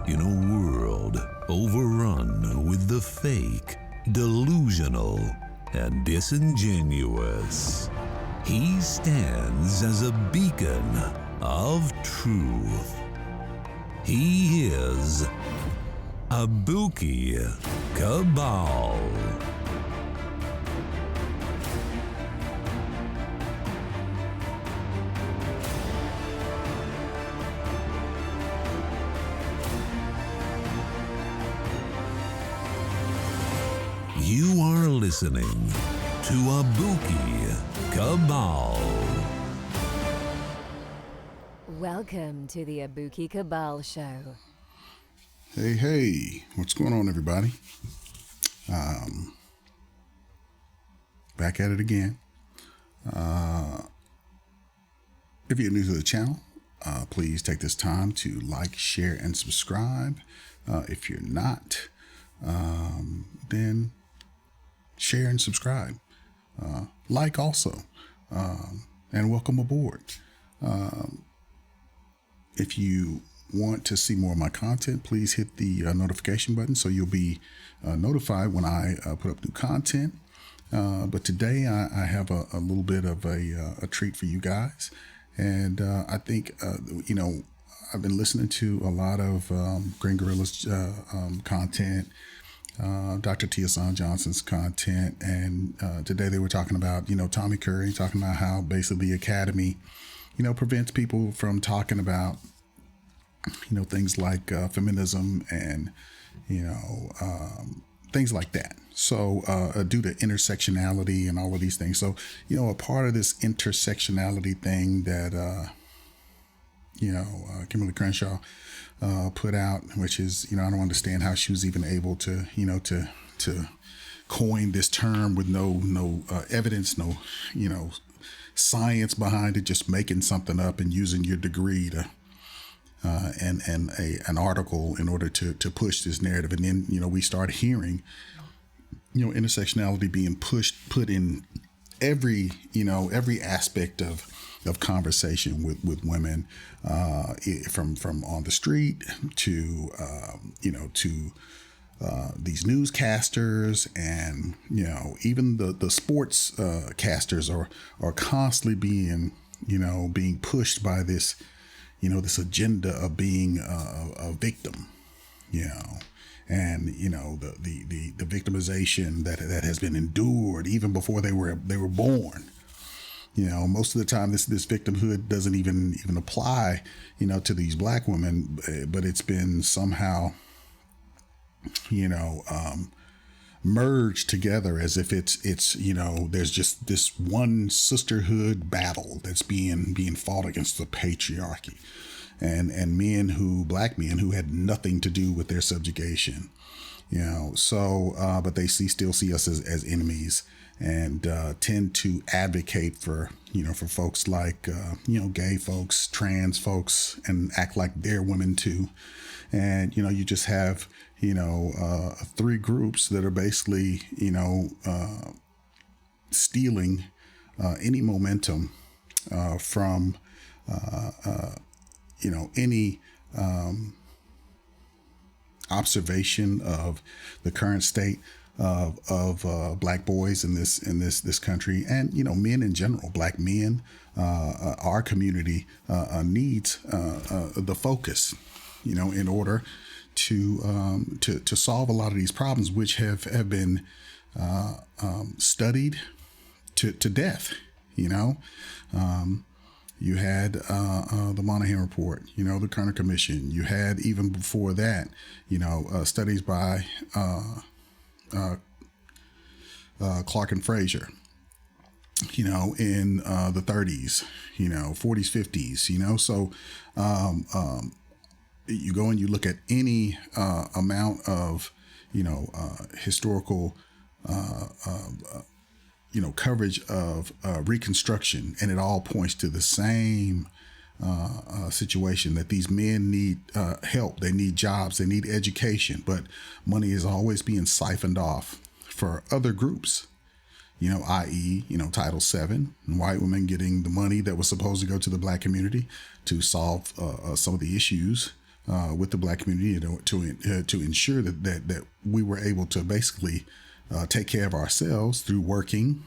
In a world overrun with the fake, delusional, and disingenuous, he stands as a beacon of truth. He is Abuki Cabal. You are listening to Abuki Cabal. Welcome to the Abuki Cabal Show. Hey, what's going on, everybody? Back at it again. If you're new to the channel, please take this time to like, share, and subscribe. If you're not, then share and subscribe. Like also, and welcome aboard. If you want to see more of my content, please hit the notification button so you'll be notified when I put up new content. But today I have a little bit of a treat for you guys. And I think, I've been listening to a lot of Green Gorilla's content, Dr. Tiasan Johnson's content. And today they were talking about, Tommy Curry, talking about how basically the academy, prevents people from talking about, things like feminism and, things like that. So due to intersectionality and all of these things. So, a part of this intersectionality thing that, Kimberly Crenshaw put out, which is, I don't understand how she was even able to, to coin this term with no evidence, no, science behind it, just making something up and using your degree to and an article in order to push this narrative. And then, we start hearing, intersectionality being put in every aspect of conversation with women, from on the street to, to these newscasters, and, even the sports casters are constantly being pushed by this, this agenda of being a victim, and, the victimization that has been endured even before they were born. Most of the time this victimhood doesn't even apply, to these black women, but it's been somehow, merged together as if it's, there's just this one sisterhood battle that's being fought against the patriarchy and black men who had nothing to do with their subjugation, but they still see us as enemies, and tend to advocate for, for folks like, gay folks, trans folks, and act like they're women too. And, you just have, three groups that are basically, stealing any momentum from, any observation of the current state of black boys in this country, and men in general. Black men, our community needs the focus, in order to solve a lot of these problems, which have been studied to death. You had the Monahan Report, the Kerner Commission. You had, even before that, studies by Clark and Fraser, in the 30s, 40s, 50s, so you go and you look at any amount of, historical, coverage of Reconstruction, and it all points to the same situation, that these men need help, they need jobs, they need education, but money is always being siphoned off for other groups, i.e., Title VII, and white women getting the money that was supposed to go to the black community to solve some of the issues with the Black community to ensure that we were able to basically take care of ourselves through working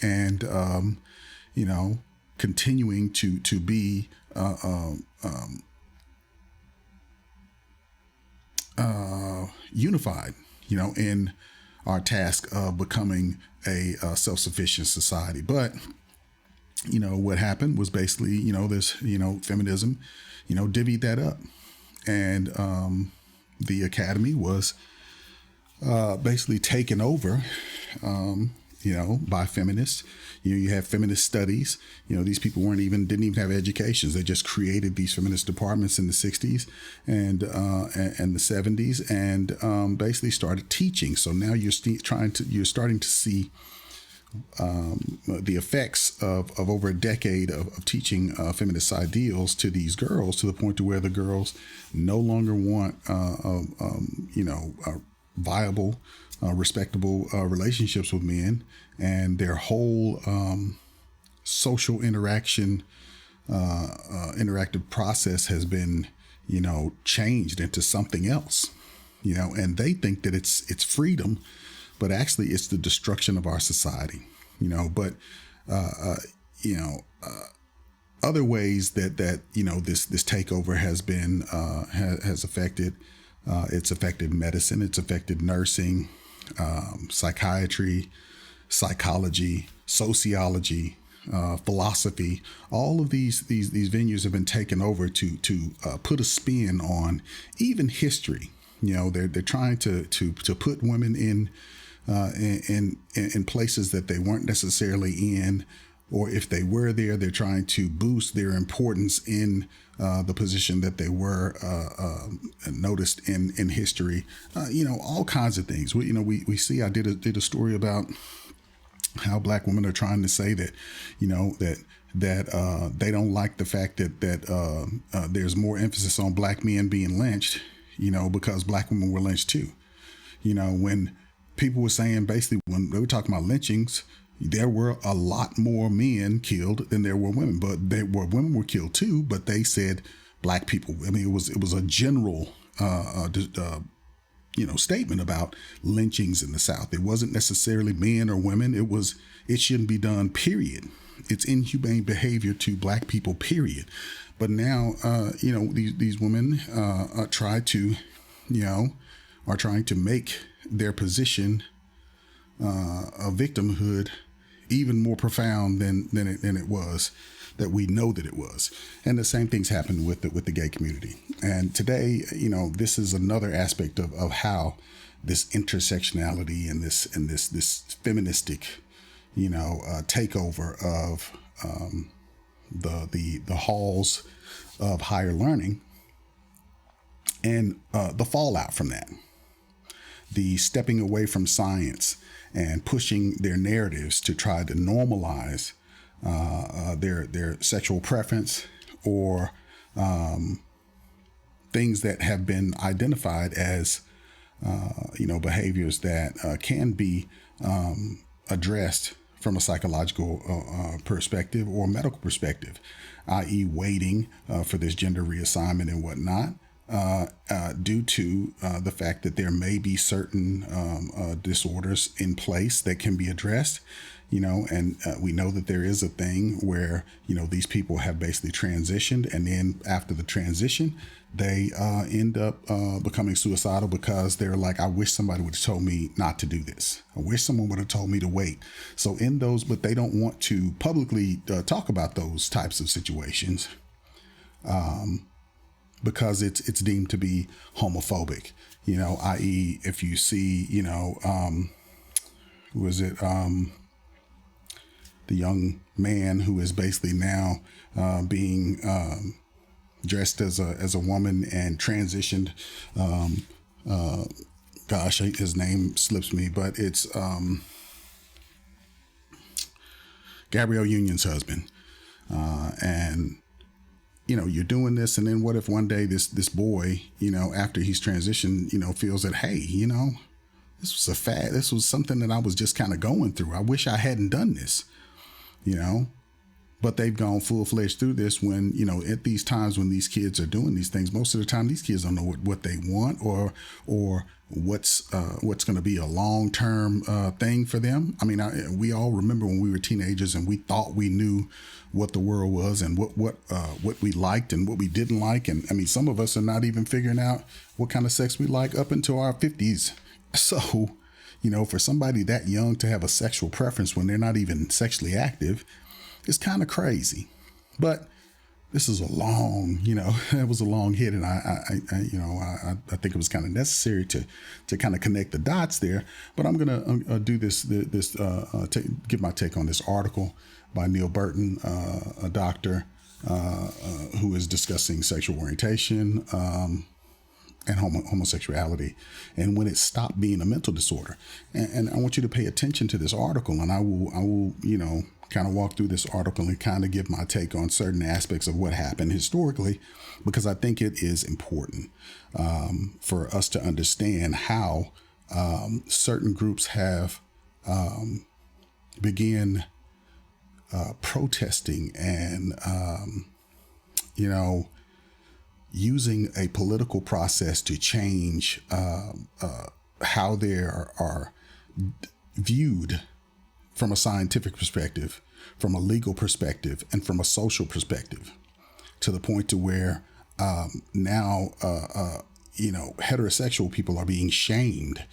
and continuing to be unified, in our task of becoming a self-sufficient society. But what happened was basically, this, feminism, divvied that up. And the academy was basically taken over, by feminists. You have feminist studies. These people didn't even have educations. They just created these feminist departments in the 60s and the 70s, and basically started teaching. So now you're starting to see the effects of over a decade of teaching feminist ideals to these girls, to the point to where the girls no longer want viable, respectable relationships with men, and their whole social interactive process has been changed into something else, and they think that it's freedom, but actually it's the destruction of our society, but other ways that this takeover has been has affected, it's affected medicine, it's affected nursing, psychiatry, psychology, sociology, philosophy. All of these venues have been taken over to put a spin on even history. They're trying to put women in places that they weren't necessarily in, or if they were there, they're trying to boost their importance in the position that they were noticed in history. All kinds of things. We see. I did a story about how Black women are trying to say that, that they don't like the fact that there's more emphasis on Black men being lynched, because Black women were lynched too. When people were saying, basically, when they were talking about lynchings, there were a lot more men killed than there were women, but women were killed too. But they said Black people. I mean, it was a general, statement about lynchings in the South. It wasn't necessarily men or women. It shouldn't be done, period. It's inhumane behavior to Black people, period. But now, these women are trying to make their position of victimhood even more profound than it was, that we know that it was. And the same things happened with the gay community. And today, this is another aspect of how this intersectionality and this feministic, takeover of the halls of higher learning, and the fallout from that, the stepping away from science and pushing their narratives to try to normalize their sexual preference, or things that have been identified as behaviors that can be addressed from a psychological perspective or medical perspective, i.e. waiting for this gender reassignment and whatnot, due to the fact that there may be certain disorders in place that can be addressed, and we know that there is a thing where, these people have basically transitioned, and then after the transition, they end up becoming suicidal because they're like, I wish somebody would have told me not to do this. I wish someone would have told me to wait. So in those, but they don't want to publicly talk about those types of situations, because it's deemed to be homophobic, i.e. if you see, who is it? The young man who is basically now being dressed as a woman and transitioned. His name slips me, but it's Gabrielle Union's husband. And you're doing this, and then what if one day this boy, after he's transitioned, feels that, hey, this was a fad. This was something that I was just kind of going through. I wish I hadn't done this, but they've gone full-fledged through this when, at these times when these kids are doing these things, most of the time these kids don't know what they want or what's going to be a long-term thing for them. I mean, we all remember when we were teenagers and we thought we knew what the world was and what we liked and what we didn't like. And I mean, some of us are not even figuring out what kind of sex we like up until our 50s. So, for somebody that young to have a sexual preference when they're not even sexually active, it's kind of crazy. But this is a long, it was a long hit, and I think it was kind of necessary to kind of connect the dots there. But I'm gonna do give my take on this article by Neal Burton, a doctor who is discussing sexual orientation and homosexuality, and when it stopped being a mental disorder. And I want you to pay attention to this article, and I will kind of walk through this article and kind of give my take on certain aspects of what happened historically, because I think it is important for us to understand how certain groups have began protesting and, using a political process to change how they are viewed from a scientific perspective, from a legal perspective, and from a social perspective, to the point to where now heterosexual people are being shamed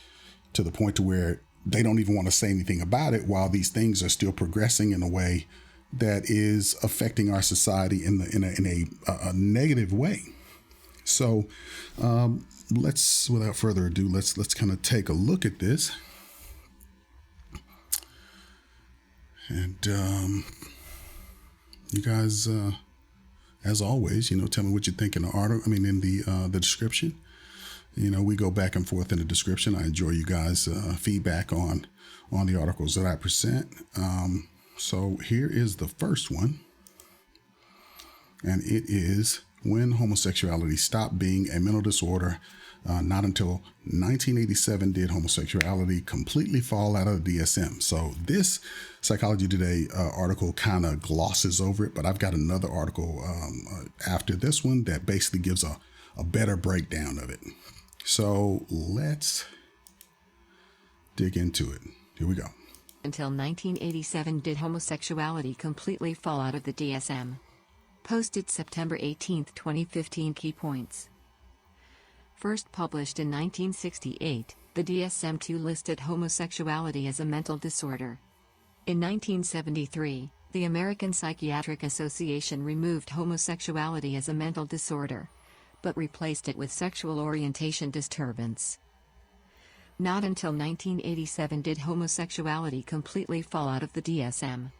to the point to where they don't even want to say anything about it, while these things are still progressing in a way that is affecting our society in a negative way. So without further ado, let's kind of take a look at this. And you guys, as always, tell me what you think in the article. I mean, in the description. We go back and forth in the description. I enjoy you guys' feedback on the articles that I present. So here is the first one, and it is When Homosexuality Stopped Being a Mental Disorder. Not until 1987 did homosexuality completely fall out of the DSM. So this Psychology Today article kind of glosses over it, but I've got another article after this one that basically gives a better breakdown of it. So let's dig into it. Here we go. Until 1987 did homosexuality completely fall out of the DSM. Posted September 18, 2015. Key points. First published in 1968, the DSM-II listed homosexuality as a mental disorder. In 1973, the American Psychiatric Association removed homosexuality as a mental disorder, but replaced it with sexual orientation disturbance. Not until 1987 did homosexuality completely fall out of the DSM.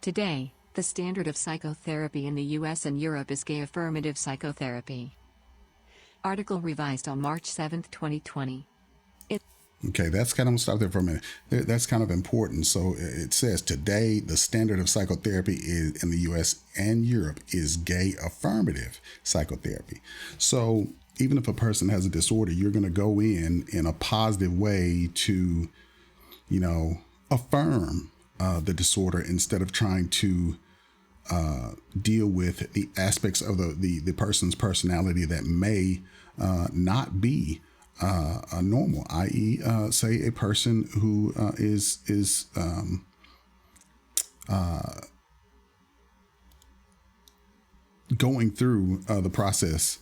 Today, the standard of psychotherapy in the US and Europe is gay affirmative psychotherapy. Article revised on March 7, 2020. Okay, I'm going to stop there for a minute. That's kind of important. So it says today the standard of psychotherapy is in the US and Europe is gay affirmative psychotherapy. So even if a person has a disorder, you're going to go in a positive way to, affirm the disorder instead of trying to deal with the aspects of the person's personality that may not be normal, i.e., say a person who is going through the process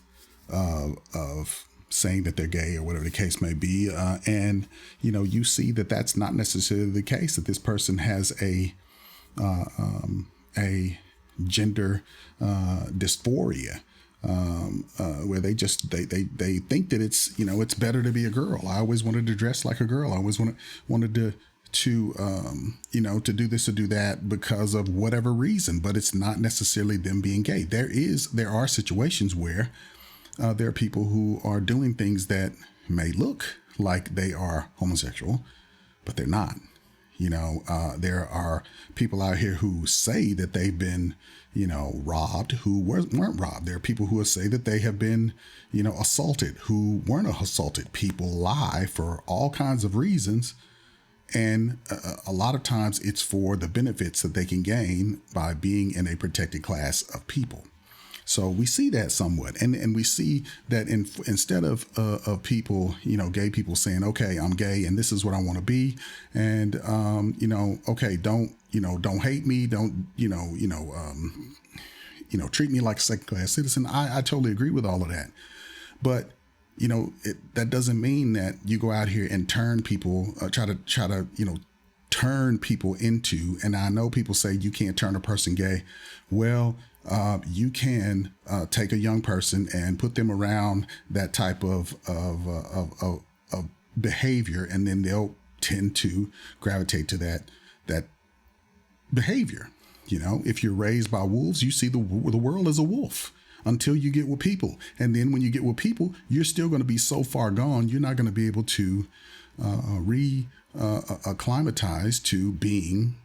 of saying that they're gay or whatever the case may be, and you see that that's not necessarily the case, that this person has a gender dysphoria, where they think that it's it's better to be a girl. I always wanted to dress like a girl. I always wanted to do this or do that because of whatever reason, but it's not necessarily them being gay. There are situations where there are people who are doing things that may look like they are homosexual, but they're not. There are people out here who say that they've been, robbed, who weren't robbed. There are people who say that they have been, assaulted, who weren't assaulted. People lie for all kinds of reasons. And a lot of times it's for the benefits that they can gain by being in a protected class of people. So we see that somewhat, and we see that instead of people, gay people saying, okay, I'm gay and this is what I want to be, and okay, don't hate me, don't treat me like a second class citizen. I totally agree with all of that, but that doesn't mean that you go out here and turn people, try to turn people into. And I know people say you can't turn a person gay. Well, you can take a young person and put them around that type of behavior, and then they'll tend to gravitate to that behavior. If you're raised by wolves, you see the world as a wolf until you get with people. And then when you get with people, you're still going to be so far gone, you're not going to be able to acclimatize to being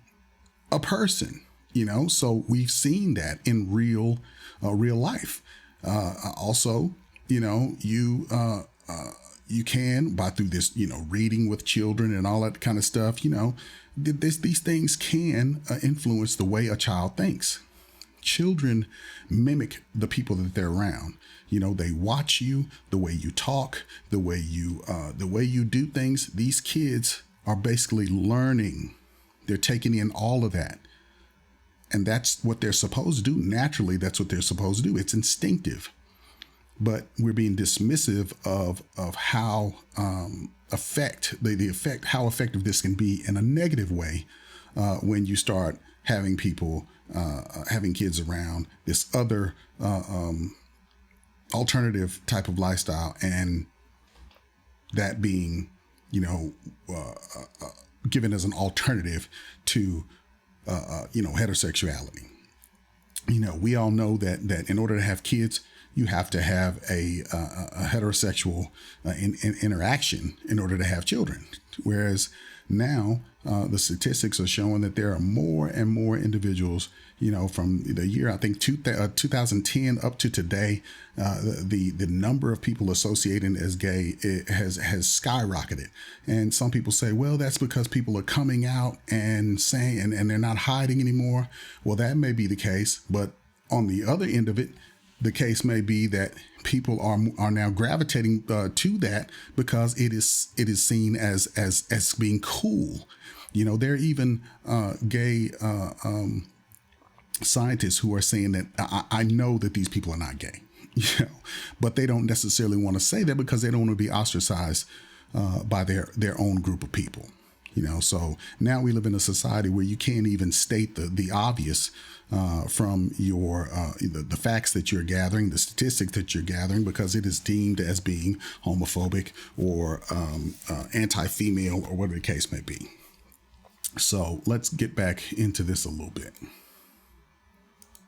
a person. So we've seen that in real life. Also, you can, through this, reading with children and all that kind of stuff, these things can influence the way a child thinks. Children mimic the people that they're around. They watch you, the way you talk, the way you do things. These kids are basically learning. They're taking in all of that. And that's what they're supposed to do. Naturally, that's what they're supposed to do. It's instinctive. But we're being dismissive of how how effective this can be in a negative way when you start having people, having kids around this other alternative type of lifestyle, and that being, given as an alternative to heterosexuality. We all know that in order to have kids, you have to have a heterosexual interaction in order to have children. Whereas now the statistics are showing that there are more and more individuals, from the year, I think 2010 up to today, the number of people associated as gay has skyrocketed. And some people say, well, that's because people are coming out and saying, and they're not hiding anymore. Well, that may be the case, but on the other end of it, the case may be that people are now gravitating to that because it is seen as being cool. There are even gay scientists who are saying that I know that these people are not gay, but they don't necessarily want to say that because they don't want to be ostracized by their own group of people. So now we live in a society where you can't even state the obvious from your the facts that you're gathering, the statistics that you're gathering, because it is deemed as being homophobic or anti-female or whatever the case may be. So let's get back into this a little bit.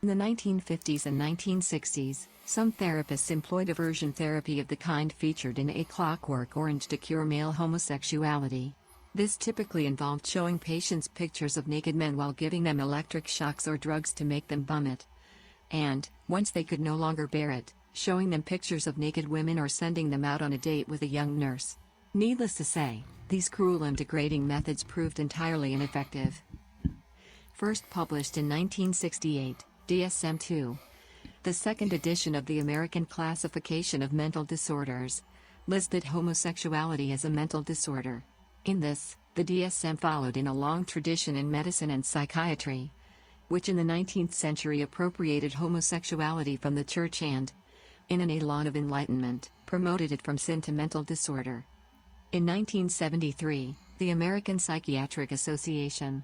In the 1950s and 1960s, some therapists employed aversion therapy of the kind featured in A Clockwork Orange to cure male homosexuality. This typically involved showing patients pictures of naked men while giving them electric shocks or drugs to make them vomit. And, once they could no longer bear it, showing them pictures of naked women or sending them out on a date with a young nurse. Needless to say, these cruel and degrading methods proved entirely ineffective. First published in 1968, DSM-2, the second edition of the American Classification of Mental Disorders, listed homosexuality as a mental disorder. In this, the DSM followed in a long tradition in medicine and psychiatry, which in the 19th century appropriated homosexuality from the church and, in an elan of enlightenment, promoted it from sin to mental disorder. In 1973, the American Psychiatric Association,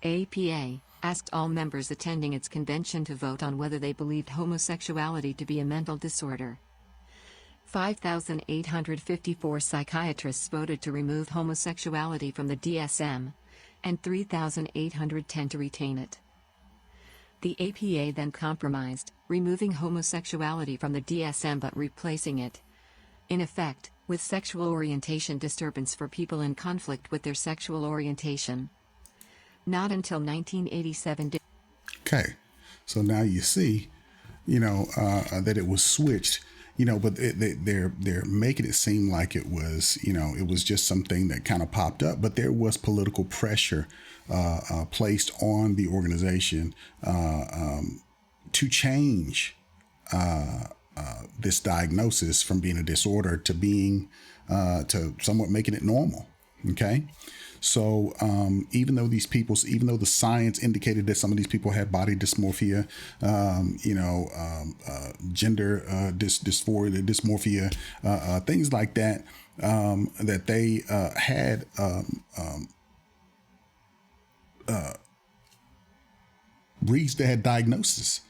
APA, asked all members attending its convention to vote on whether they believed homosexuality to be a mental disorder. 5,854 psychiatrists voted to remove homosexuality from the DSM, and 3,810 to retain it. The APA then compromised, removing homosexuality from the DSM but replacing it, in effect, with sexual orientation disturbance for people in conflict with their sexual orientation. Not until 1987 did. Okay, so now you see, that it was switched. but they're making it seem like it was, it was just something that kind of popped up, but there was political pressure placed on the organization to change this diagnosis from being a disorder to being to somewhat making it normal. Okay. So even though the science indicated that some of these people had body dysmorphia, gender dysmorphia, things like that, that they had reached, they had diagnosis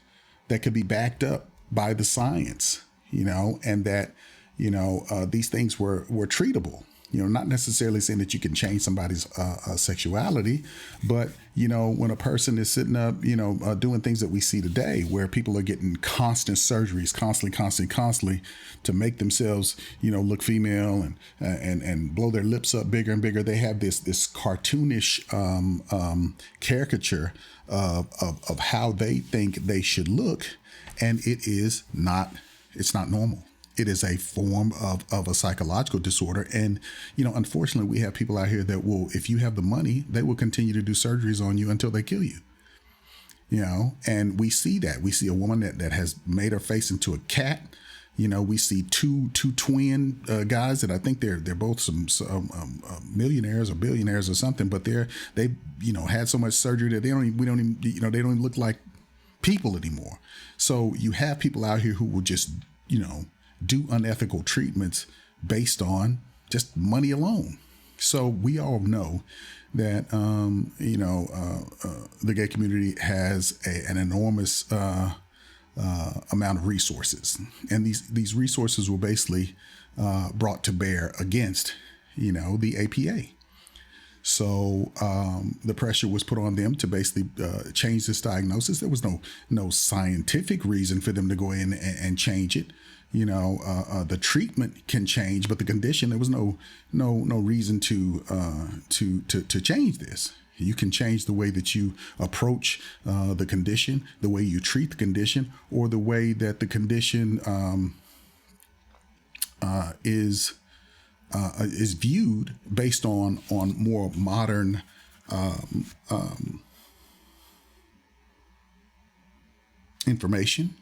that could be backed up by the science, and that, these things were treatable. Not necessarily saying that you can change somebody's sexuality, but, when a person is sitting up, doing things that we see today where people are getting constant surgeries, constantly to make themselves, look female and blow their lips up bigger and bigger. They have this cartoonish caricature of how they think they should look. And it's not normal. It is a form of a psychological disorder. And, unfortunately, we have people out here that will, if you have the money, they will continue to do surgeries on you until they kill you. And we see that. We see a woman that has made her face into a cat. We see two twin guys that I think they're both some millionaires or billionaires or something, but they had so much surgery that they don't even look like people anymore. So you have people out here who will just, do unethical treatments based on just money alone. So we all know that, the gay community has an enormous amount of resources. And these resources were basically brought to bear against, the APA. So the pressure was put on them to basically change this diagnosis. There was no scientific reason for them to go in and change it. The treatment can change, but the condition, there was no reason to change this. You can change the way that you approach the condition, the way you treat the condition, or the way that the condition is viewed based on more modern information.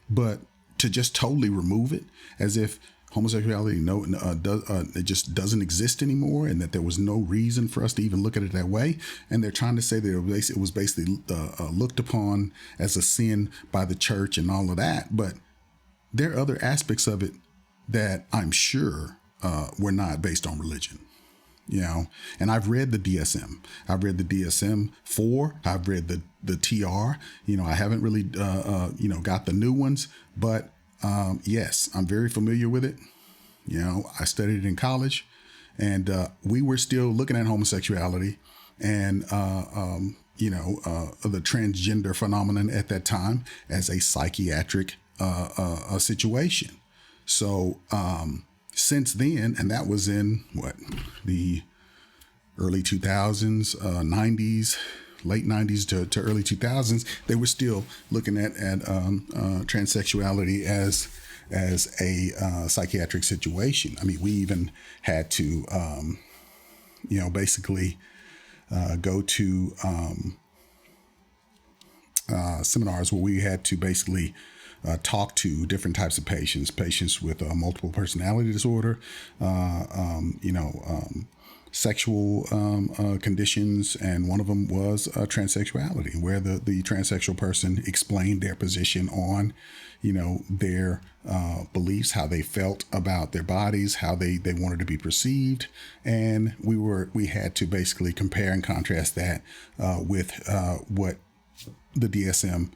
But to just totally remove it as if homosexuality it just doesn't exist anymore, and that there was no reason for us to even look at it that way. And they're trying to say that it was basically looked upon as a sin by the church and all of that. But there are other aspects of it that I'm sure were not based on religion. And I've read the DSM. I've read the DSM-4. I've read the TR. I haven't really, got the new ones, but yes, I'm very familiar with it. I studied it in college, and we were still looking at homosexuality and, the transgender phenomenon at that time as a psychiatric situation. So, since then, and that was in the early 2000s, 90s, late 90s to early 2000s, they were still looking at transsexuality as a psychiatric situation. I mean, we even had to, basically go to seminars where we had to basically talk to different types of patients with multiple personality disorder, sexual conditions, and one of them was transsexuality, where the transsexual person explained their position on, their beliefs, how they felt about their bodies, how they wanted to be perceived, and we had to basically compare and contrast that with what the DSM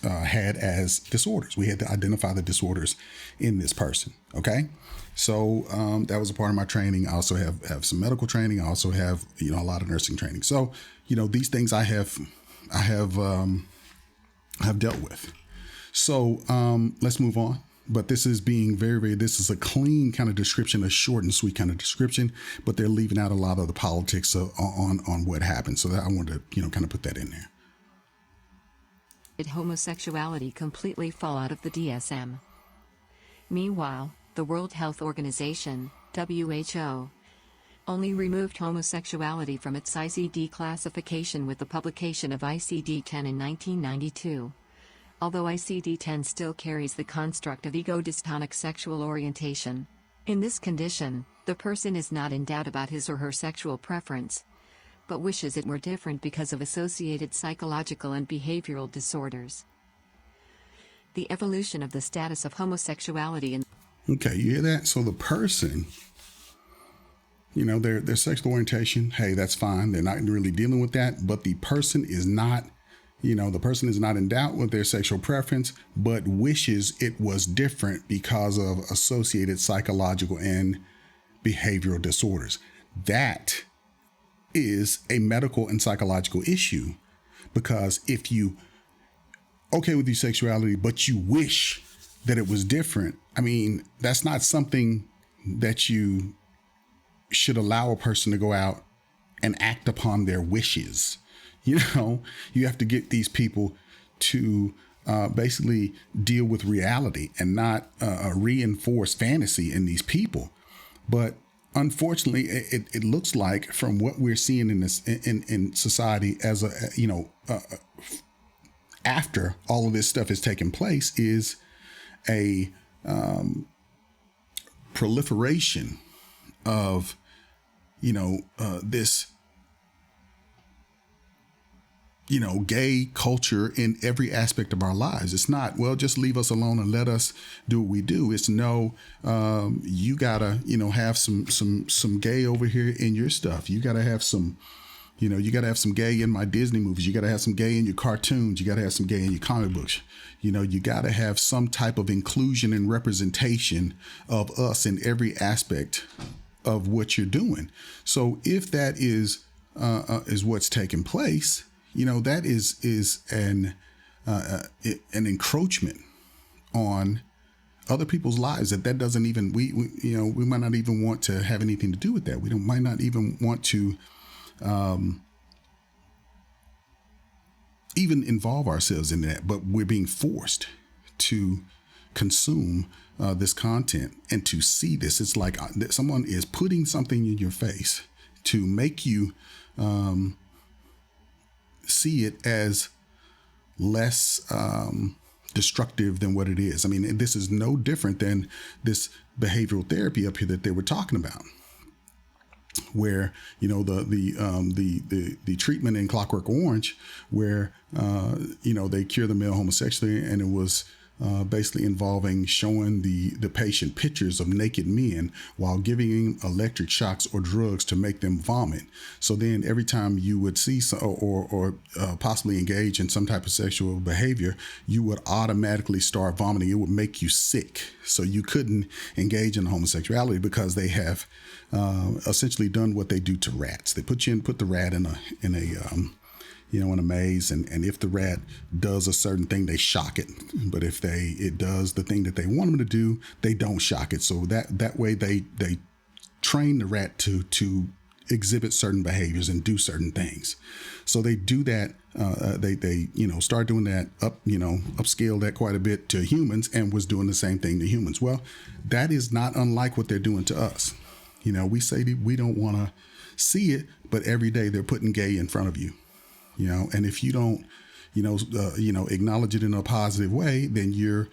had as disorders. We had to identify the disorders in this person. Okay. So that was a part of my training. I also have some medical training. I also have, a lot of nursing training. So, these things I have dealt with. So let's move on. But this is being this is a clean kind of description, a short and sweet kind of description, but they're leaving out a lot of the politics on what happened. So that I wanted to, kind of put that in there. Did homosexuality completely fall out of the DSM? Meanwhile, the World Health Organization, WHO, only removed homosexuality from its ICD classification with the publication of ICD-10 in 1992. Although ICD-10 still carries the construct of ego-dystonic sexual orientation. In this condition, the person is not in doubt about his or her sexual preference, but wishes it were different because of associated psychological and behavioral disorders. The evolution of the status of homosexuality in... Okay, you hear that? So the person, their sexual orientation, hey, that's fine. They're not really dealing with that, but the person is not, the person is not in doubt with their sexual preference, but wishes it was different because of associated psychological and behavioral disorders. That is a medical and psychological issue, because if you okay with your sexuality, but you wish that it was different, I mean, that's not something that you should allow a person to go out and act upon their wishes. You have to get these people to basically deal with reality and not reinforce fantasy in these people. But unfortunately, it looks like, from what we're seeing in this in society, as after all of this stuff has taken place, is a proliferation of this gay culture in every aspect of our lives. It's not, well, just leave us alone and let us do what we do. It's no, you gotta, have some gay over here in your stuff. You gotta have some, you gotta have some gay in my Disney movies. You gotta have some gay in your cartoons. You gotta have some gay in your comic books. You gotta have some type of inclusion and representation of us in every aspect of what you're doing. So if that is what's taking place, that is an encroachment on other people's lives that doesn't even, we might not even want to have anything to do with that. Might not even want to even involve ourselves in that, but we're being forced to consume this content and to see this. It's like someone is putting something in your face to make you see it as less destructive than what it is. I mean, this is no different than this behavioral therapy up here that they were talking about, where the treatment in Clockwork Orange, where they cure the male homosexuality, and it was basically involving showing the patient pictures of naked men while giving him electric shocks or drugs to make them vomit. So then every time you would see or possibly engage in some type of sexual behavior, you would automatically start vomiting. It would make you sick. So you couldn't engage in homosexuality because they have essentially done what they do to rats. They put the rat in a maze, and if the rat does a certain thing, they shock it. But if it does the thing that they want them to do, they don't shock it. So that way they train the rat to exhibit certain behaviors and do certain things. So they do that. They start doing that upscale that quite a bit to humans, and was doing the same thing to humans. Well, that is not unlike what they're doing to us. We say that we don't want to see it, but every day they're putting gay in front of you. And if you don't, acknowledge it in a positive way, then you're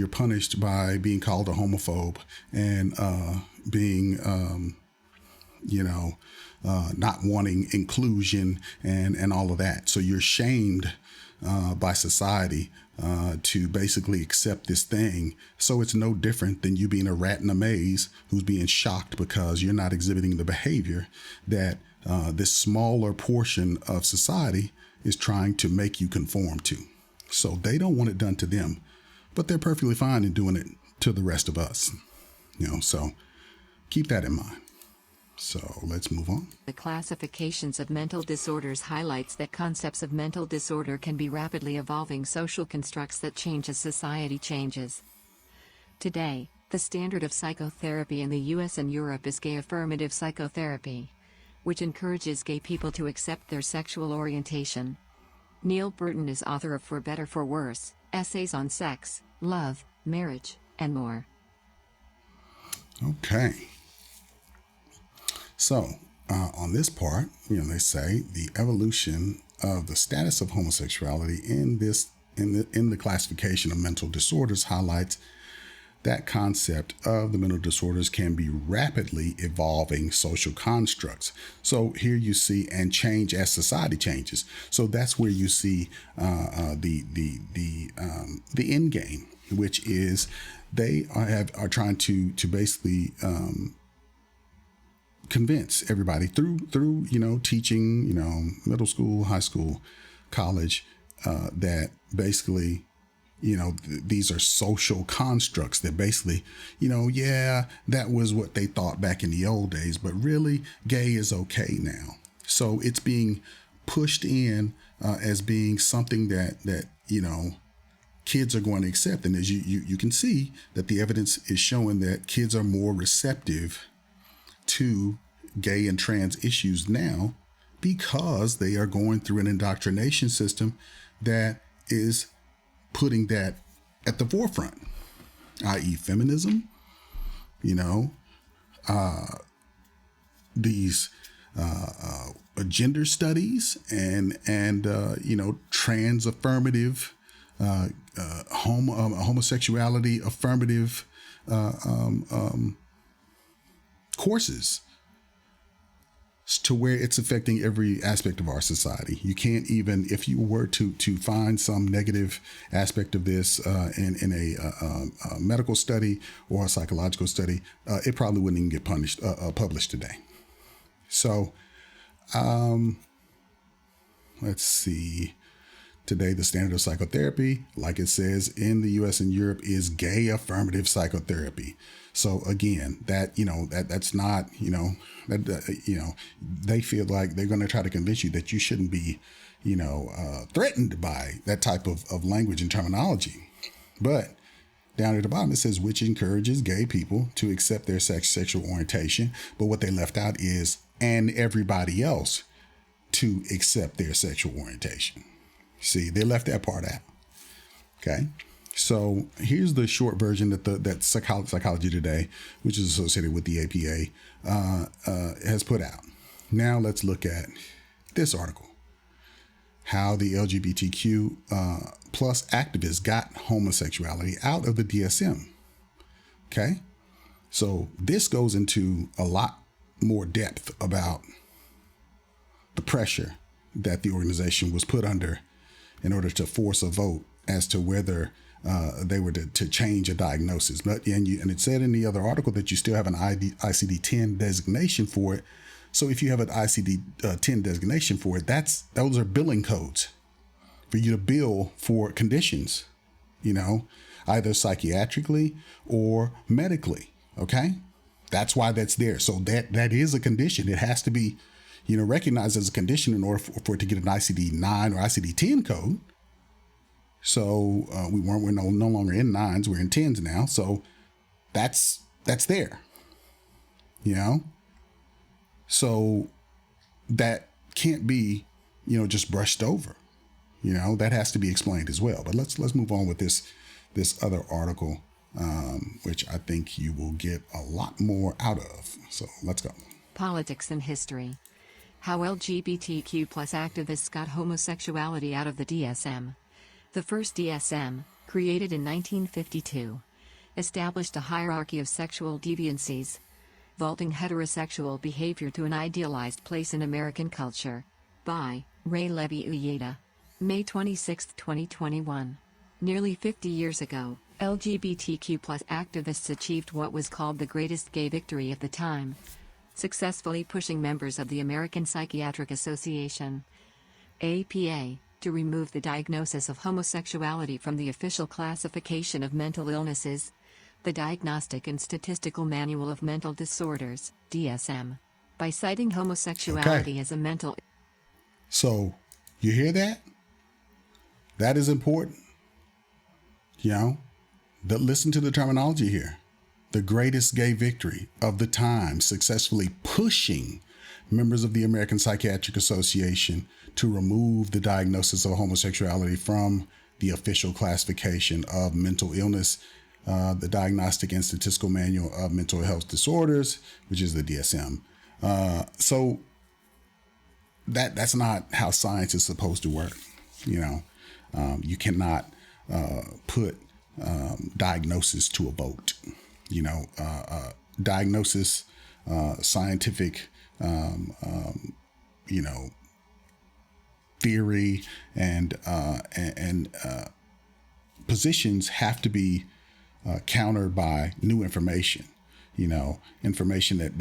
punished by being called a homophobe and being, not wanting inclusion and all of that. So you're shamed by society to basically accept this thing. So it's no different than you being a rat in a maze who's being shocked because you're not exhibiting the behavior that this smaller portion of society is trying to make you conform to. So they don't want it done to them, but they're perfectly fine in doing it to the rest of us. So keep that in mind. So let's move on. The classifications of mental disorders highlights that concepts of mental disorder can be rapidly evolving social constructs that change as society changes. Today, the standard of psychotherapy in the US and Europe is gay affirmative psychotherapy, which encourages gay people to accept their sexual orientation. Neal is author of For Better For Worse, essays on sex, love, marriage, and more. Okay. So, on this part, they say the evolution of the status of homosexuality in the classification of mental disorders highlights that concept of the mental disorders can be rapidly evolving social constructs. So here you see, and change as society changes. So that's where you see the end game, which is they are trying to basically convince everybody through teaching middle school, high school, college that basically these are social constructs that basically that was what they thought back in the old days, but really gay is okay now. So it's being pushed in as being something that kids are going to accept. And as you can see that the evidence is showing that kids are more receptive to gay and trans issues now because they are going through an indoctrination system that is putting that at the forefront, i.e. feminism, these gender studies and trans affirmative, homosexuality affirmative courses, to where it's affecting every aspect of our society. You can't even, if you were to find some negative aspect of this in a medical study or a psychological study, it probably wouldn't even get published today. So let's see. Today, the standard of psychotherapy, like it says in the U.S. and Europe, is gay affirmative psychotherapy. So again, that's not, they feel like they're going to try to convince you that you shouldn't be, threatened by that type of language and terminology. But down at the bottom, it says, which encourages gay people to accept their sexual orientation. But what they left out is, and everybody else to accept their sexual orientation. See, they left that part out. Okay. So here's the short version that Psychology Today, which is associated with the APA, has put out. Now let's look at this article. How the LGBTQ plus activists got homosexuality out of the DSM. Okay. So this goes into a lot more depth about the pressure that the organization was put under in order to force a vote as to whether they were to change a diagnosis. And it said in the other article that you still have an ICD-10 designation for it. So if you have an ICD-10 designation for it, those are billing codes for you to bill for conditions, either psychiatrically or medically. Okay, that's why that's there. So that is a condition. It has to be recognized as a condition in order for it to get an ICD-9 or ICD-10 code. So we're no longer in 9s, we're in 10s now. So that's there, So that can't be, just brushed over. That has to be explained as well. But let's move on with this other article, which I think you will get a lot more out of. So let's go. Politics and history. How LGBTQ plus activists got homosexuality out of the DSM. The first DSM, created in 1952, established a hierarchy of sexual deviancies, vaulting heterosexual behavior to an idealized place in American culture. By Ray Levy Uyeda. May 26, 2021. Nearly 50 years ago, LGBTQ plus activists achieved what was called the greatest gay victory of the time, successfully pushing members of the American Psychiatric Association, APA, to remove the diagnosis of homosexuality from the official classification of mental illnesses, the Diagnostic and Statistical Manual of Mental Disorders, DSM, by citing homosexuality as a mental. So, you hear that? That is important. Listen to the terminology here. The greatest gay victory of the time, successfully pushing members of the American Psychiatric Association to remove the diagnosis of homosexuality from the official classification of mental illness, the Diagnostic and Statistical Manual of Mental Health Disorders, which is the DSM. So that's not how science is supposed to work. You cannot put diagnosis to a vote. Diagnosis, scientific, theory and positions have to be countered by new information. Information that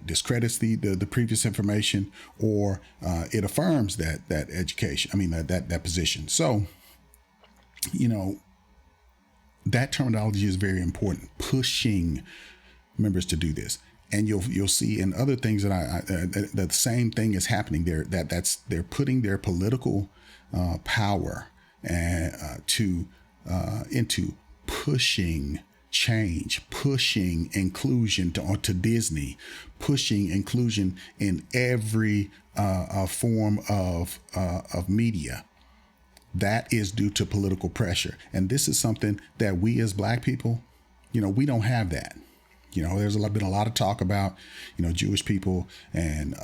discredits the previous information, or it affirms that education. That position. So, that terminology is very important. Pushing members to do this, and you'll see in other things that the same thing is happening there. They're putting their political power into pushing change, pushing inclusion to Disney, pushing inclusion in every form of media. That is due to political pressure. And this is something that we as Black people, we don't have that. There's been a lot of talk about, Jewish people and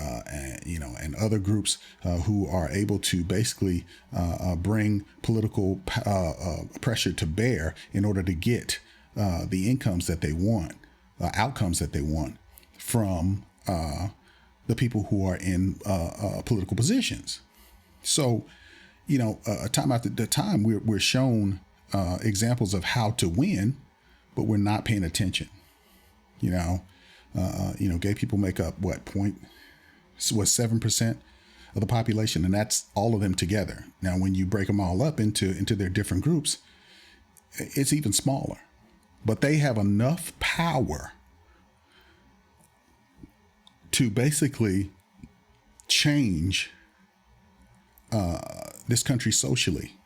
other groups who are able to basically bring political pressure to bear in order to get the incomes that they want, outcomes that they want from the people who are in political positions. So, time after time, we're shown examples of how to win, but we're not paying attention. Gay people make up 7% of the population, and that's all of them together. Now, when you break them all up into their different groups, it's even smaller. But they have enough power to basically change this country socially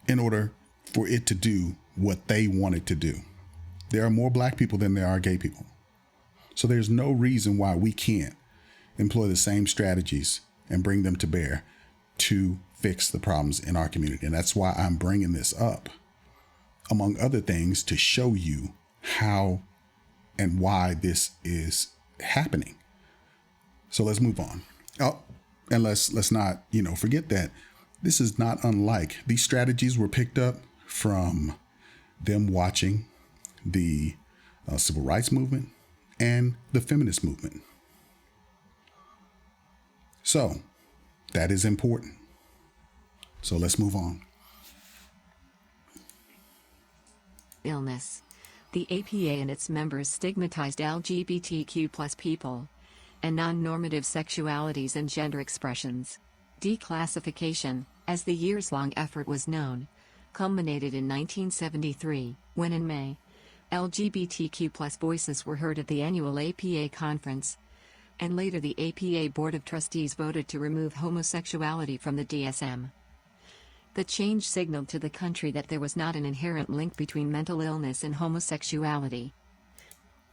in order for it to do what they want it to do. There are more Black people than there are gay people. So there's no reason why we can't employ the same strategies and bring them to bear to fix the problems in our community. And that's why I'm bringing this up, among other things, to show you how and why this is happening. So let's move on. Oh, and let's not, forget that this is not unlike, these strategies were picked up from them watching the civil rights movement and the feminist movement. So that is important. So let's move on. Illness. The APA and its members stigmatized LGBTQ plus people and non-normative sexualities and gender expressions. Declassification, as the years-long effort was known, culminated in 1973, when in May, LGBTQ plus voices were heard at the annual APA conference, and later the APA Board of Trustees voted to remove homosexuality from the DSM. The change signaled to the country that there was not an inherent link between mental illness and homosexuality.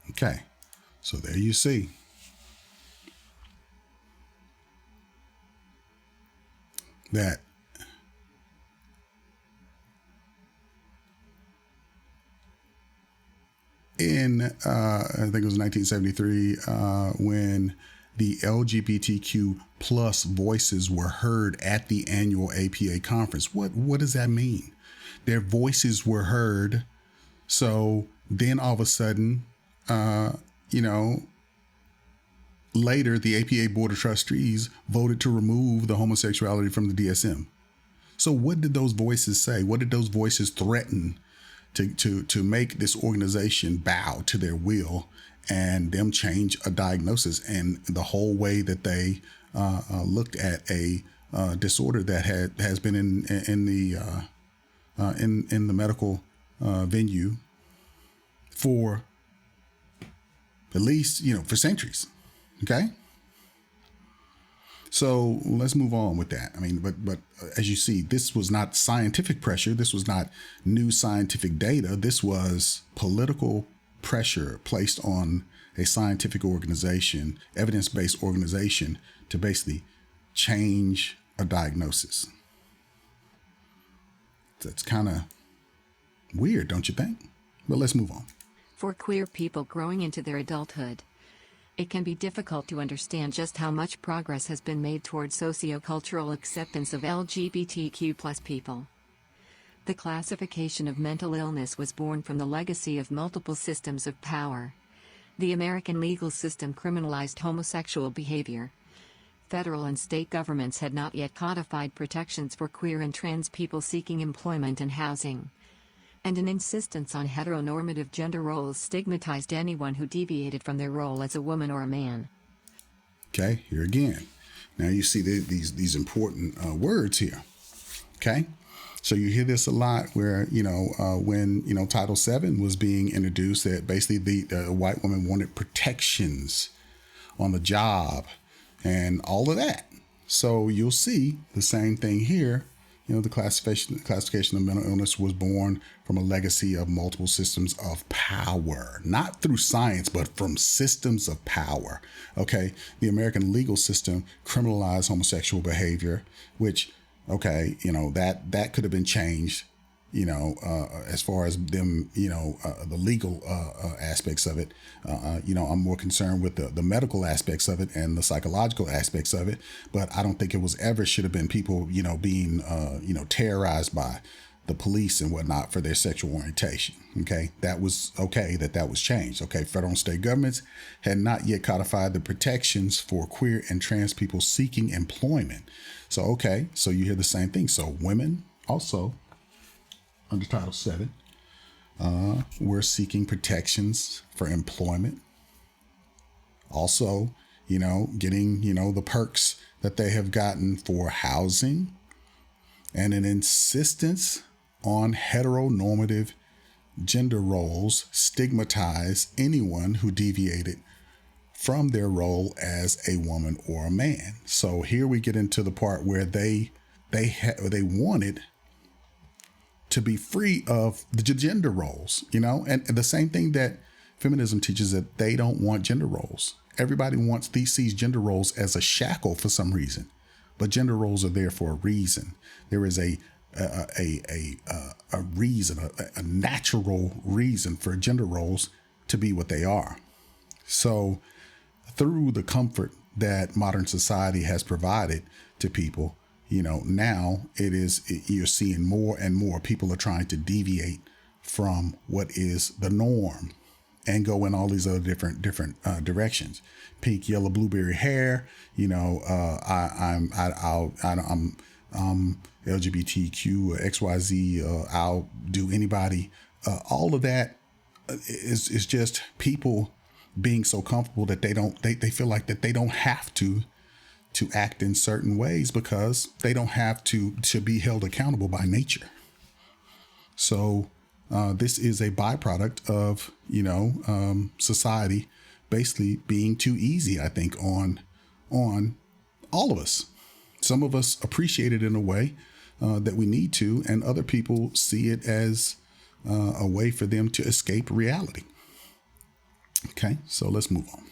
Okay, so there you see. That in, I think it was 1973, when the LGBTQ plus voices were heard at the annual APA conference. What does that mean? Their voices were heard. So then all of a sudden, later the APA Board of Trustees voted to remove the homosexuality from the DSM. So what did those voices say? What did those voices threaten to make this organization bow to their will and them change a diagnosis and the whole way that they looked at a disorder that has been in the medical venue for at least for centuries. Okay. So let's move on with that. But as you see, this was not scientific pressure. This was not new scientific data. This was political pressure placed on a scientific organization, evidence-based organization, to basically change a diagnosis. That's kind of weird, don't you think? But let's move on. For queer people growing into their adulthood, it can be difficult to understand just how much progress has been made towards sociocultural acceptance of LGBTQ+ people. The classification of mental illness was born from the legacy of multiple systems of power. The American legal system criminalized homosexual behavior. Federal and state governments had not yet codified protections for queer and trans people seeking employment and housing. And an insistence on heteronormative gender roles stigmatized anyone who deviated from their role as a woman or a man. Okay, here again. Now you see these important words here. Okay, so you hear this a lot where, when, Title VII was being introduced, that basically the white woman wanted protections on the job and all of that. So you'll see the same thing here. The classification of mental illness was born from a legacy of multiple systems of power, not through science, but from systems of power. Okay, the American legal system criminalized homosexual behavior, which, that could have been changed, as far as them, the legal aspects of it. I'm more concerned with the medical aspects of it and the psychological aspects of it. But I don't think it was ever should have been people, being, terrorized by the police and whatnot for their sexual orientation. Okay, that was okay that was changed. Okay, federal and state governments had not yet codified the protections for queer and trans people seeking employment. So, so you hear the same thing. So women also, under Title VII, we're seeking protections for employment. Also, getting, the perks that they have gotten for housing, and an insistence on heteronormative gender roles stigmatize anyone who deviated from their role as a woman or a man. So here we get into the part where they wanted to be free of the gender roles, and the same thing that feminism teaches, that they don't want gender roles. Everybody sees gender roles as a shackle for some reason, but gender roles are there for a reason. There is a reason, a natural reason for gender roles to be what they are. So through the comfort that modern society has provided to people, now you're seeing more and more people are trying to deviate from what is the norm and go in all these other different directions. Pink, yellow, blueberry hair. I'm LGBTQ, XYZ. I'll do anybody. All of that is just people being so comfortable that they feel like that they don't have to act in certain ways because they don't have to be held accountable by nature. So this is a byproduct of, society basically being too easy, I think, on all of us. Some of us appreciate it in a way that we need to, and other people see it as a way for them to escape reality. Okay, so let's move on.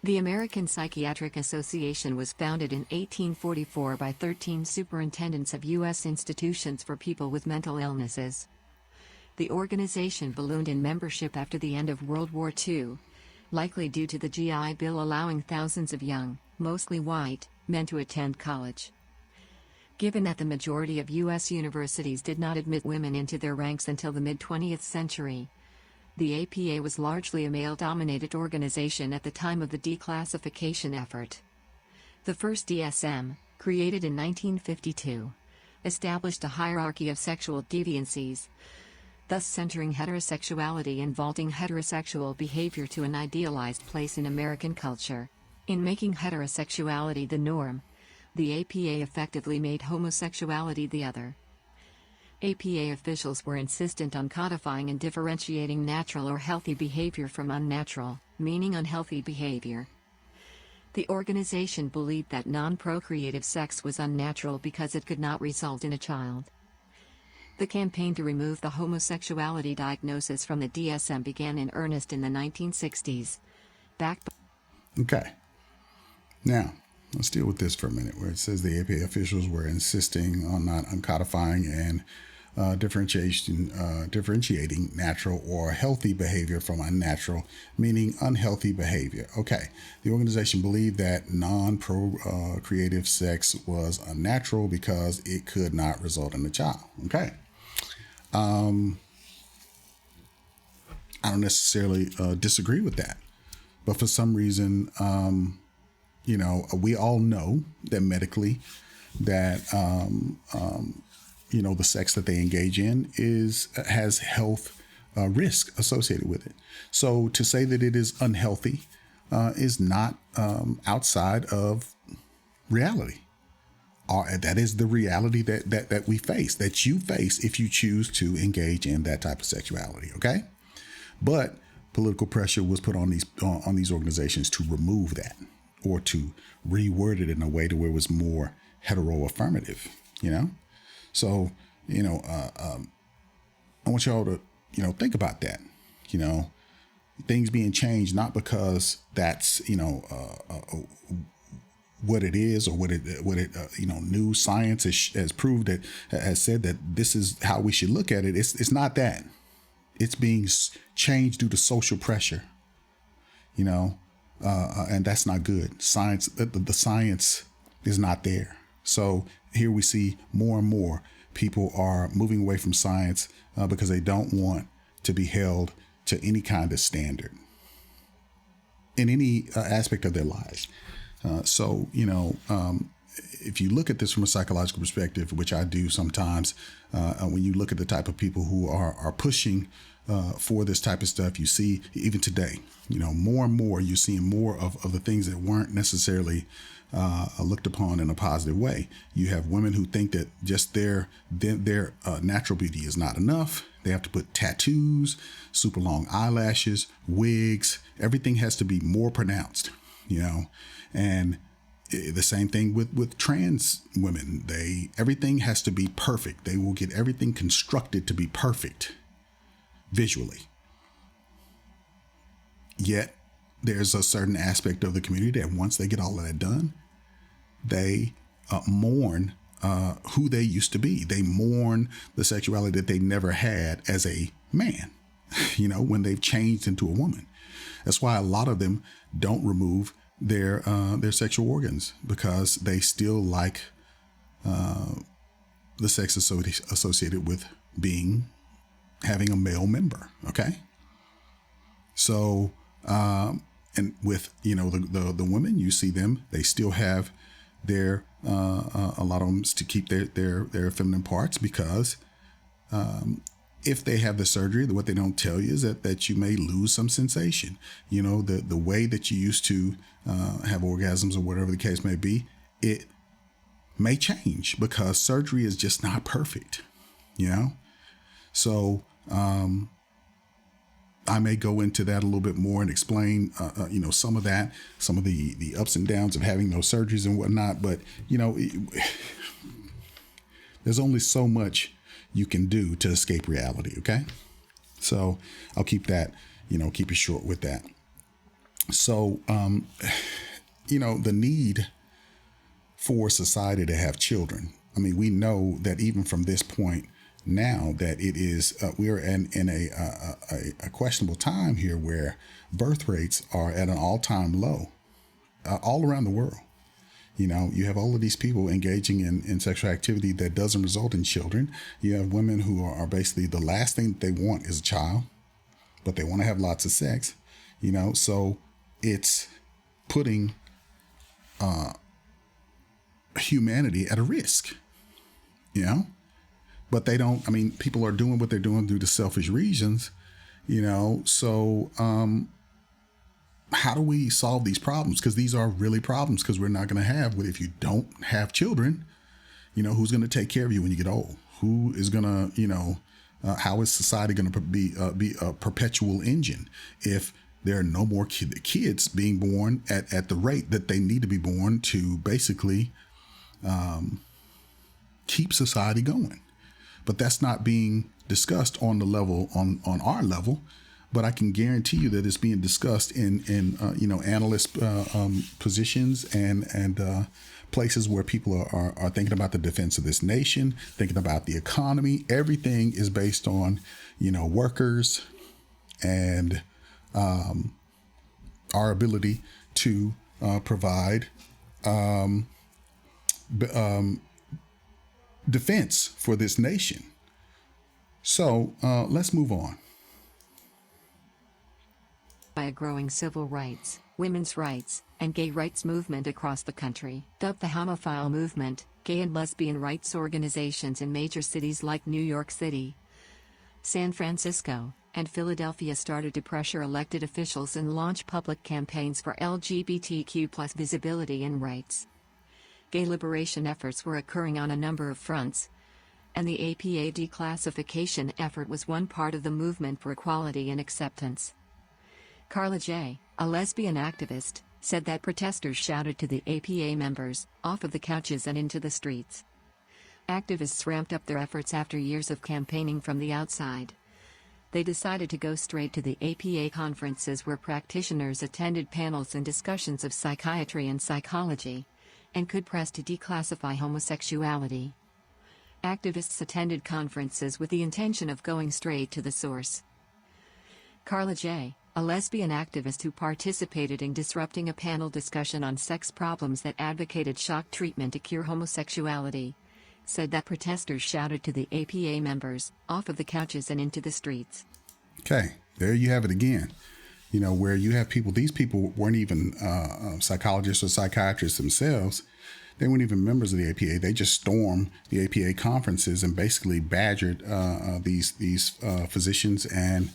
The American Psychiatric Association was founded in 1844 by 13 superintendents of U.S. institutions for people with mental illnesses. The organization ballooned in membership after the end of World War II, likely due to the GI Bill allowing thousands of young, mostly white, men to attend college. Given that the majority of U.S. universities did not admit women into their ranks until the mid-20th century, the APA was largely a male-dominated organization at the time of the declassification effort. The first DSM, created in 1952, established a hierarchy of sexual deviancies, thus centering heterosexuality and vaulting heterosexual behavior to an idealized place in American culture. In making heterosexuality the norm, the APA effectively made homosexuality the other. APA officials were insistent on codifying and differentiating natural or healthy behavior from unnatural, meaning unhealthy behavior. The organization believed that non-procreative sex was unnatural because it could not result in a child. The campaign to remove the homosexuality diagnosis from the DSM began in earnest in the 1960s. Backed by Okay. Now, let's deal with this for a minute, where it says the APA officials were insisting on not uncodifying and differentiating natural or healthy behavior from unnatural, meaning unhealthy behavior. Okay. The organization believed that non-procreative sex was unnatural because it could not result in a child. Okay. I don't necessarily disagree with that, but for some reason, we all know that medically that, the sex that they engage in has health risk associated with it. So to say that it is unhealthy is not outside of reality. That is the reality that we face, that you face if you choose to engage in that type of sexuality. Okay. But political pressure was put on these organizations to remove that, or to reword it in a way to where it was more hetero-affirmative, So, I want y'all to, think about that, things being changed, not because that's, what it is, or what it new science has proved, that has said that this is how we should look at it. It's not that. It's being changed due to social pressure, and that's not good. Science, the science is not there. So here we see more and more people are moving away from science because they don't want to be held to any kind of standard in any aspect of their lives. If you look at this from a psychological perspective, which I do sometimes, when you look at the type of people who are pushing for this type of stuff, you see even today, more and more, you're seeing more of the things that weren't necessarily looked upon in a positive way. You have women who think that just their natural beauty is not enough. They have to put tattoos, super long eyelashes, wigs. Everything has to be more pronounced, and the same thing with trans women. Everything has to be perfect. They will get everything constructed to be perfect visually. Yet there's a certain aspect of the community that once they get all of that done, they mourn who they used to be. They mourn the sexuality that they never had as a man, when they've changed into a woman. That's why a lot of them don't remove their sexual organs, because they still like the sex associated with having a male member. Okay. So, and with, the women, you see them, they still have a lot of them to keep their feminine parts, because, if they have the surgery, what they don't tell you is that you may lose some sensation. The way that you used to have orgasms, or whatever the case may be, it may change because surgery is just not perfect, So I may go into that a little bit more and explain, some of the ups and downs of having those surgeries and whatnot. But, there's only so much you can do to escape reality. Okay. So I'll keep that, keep it short with that. So, the need for society to have children. I mean, we know that even from this point now, that it is, we're in a questionable time here, where birth rates are at an all-time low, all around the world. You have all of these people engaging in sexual activity that doesn't result in children. You have women who are basically, the last thing that they want is a child, but they want to have lots of sex, so it's putting humanity at a risk, but they don't, people are doing what they're doing due to selfish reasons, so how do we solve these problems? Because these are really problems, because we're not going to have, if you don't have children, who's going to take care of you when you get old? Who is going to, how is society going to be a perpetual engine if there are no more kids being born at the rate that they need to be born to basically keep society going? but that's not being discussed on the level on our level. But I can guarantee you that it's being discussed in analyst positions and places where people are thinking about the defense of this nation, thinking about the economy. Everything is based on, workers and our ability to provide defense for this nation. So let's move on. By a growing civil rights, women's rights, and gay rights movement across the country. Dubbed the homophile movement, gay and lesbian rights organizations in major cities like New York City, San Francisco, and Philadelphia started to pressure elected officials and launch public campaigns for LGBTQ+ visibility and rights. Gay liberation efforts were occurring on a number of fronts, and the APA declassification effort was one part of the movement for equality and acceptance. Carla J., a lesbian activist, said that protesters shouted to the APA members, "Off of the couches and into the streets." Activists ramped up their efforts after years of campaigning from the outside. They decided to go straight to the APA conferences where practitioners attended panels and discussions of psychiatry and psychology, and could press to declassify homosexuality. Activists attended conferences with the intention of going straight to the source. Carla J., a lesbian activist who participated in disrupting a panel discussion on sex problems that advocated shock treatment to cure homosexuality, said that protesters shouted to the APA members, "Off of the couches and into the streets." Okay, there you have it again. Where you have people, these people weren't even psychologists or psychiatrists themselves. They weren't even members of the APA. They just stormed the APA conferences and basically badgered these physicians and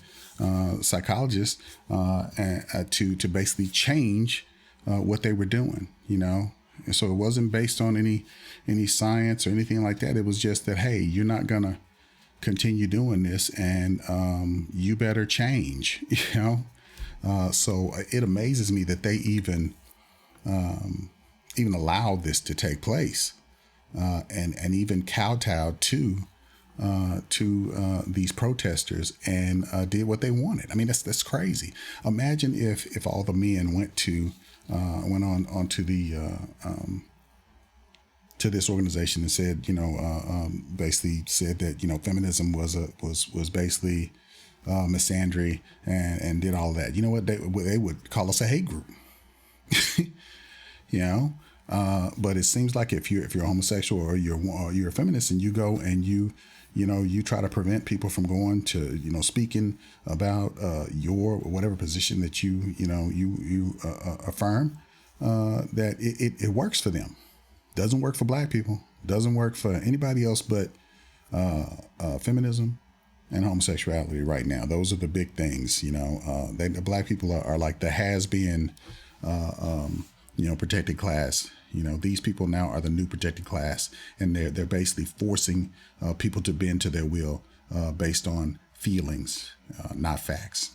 psychologists to basically change what they were doing, And so it wasn't based on any science or anything like that. It was just that, hey, you're not gonna continue doing this, and you better change, So it amazes me that they even allowed this to take place, and even kowtowed to these protesters and did what they wanted. I mean, that's crazy. Imagine if all the men went on to this organization and said, basically said that feminism was basically misandry and did all that. You know what? They would call us a hate group. But it seems like if you're homosexual or you're a feminist and you go and you try to prevent people from going to, speaking about your whatever position that you affirm, that it works for them. Doesn't work for black people. Doesn't work for anybody else but feminism and homosexuality right now. Those are the big things. The black people are like the has-been, protected class. These people now are the new protected class, and they're basically forcing people to bend to their will based on feelings, not facts.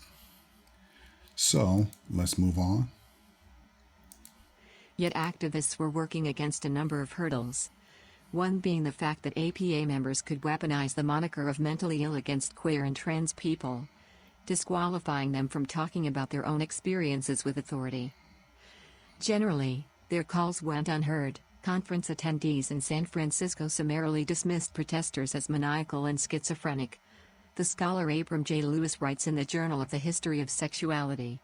So let's move on. Yet activists were working against a number of hurdles. One being the fact that APA members could weaponize the moniker of mentally ill against queer and trans people, disqualifying them from talking about their own experiences with authority. Generally, their calls went unheard. Conference attendees in San Francisco summarily dismissed protesters as maniacal and schizophrenic. The scholar Abram J. Lewis writes in the Journal of the History of Sexuality.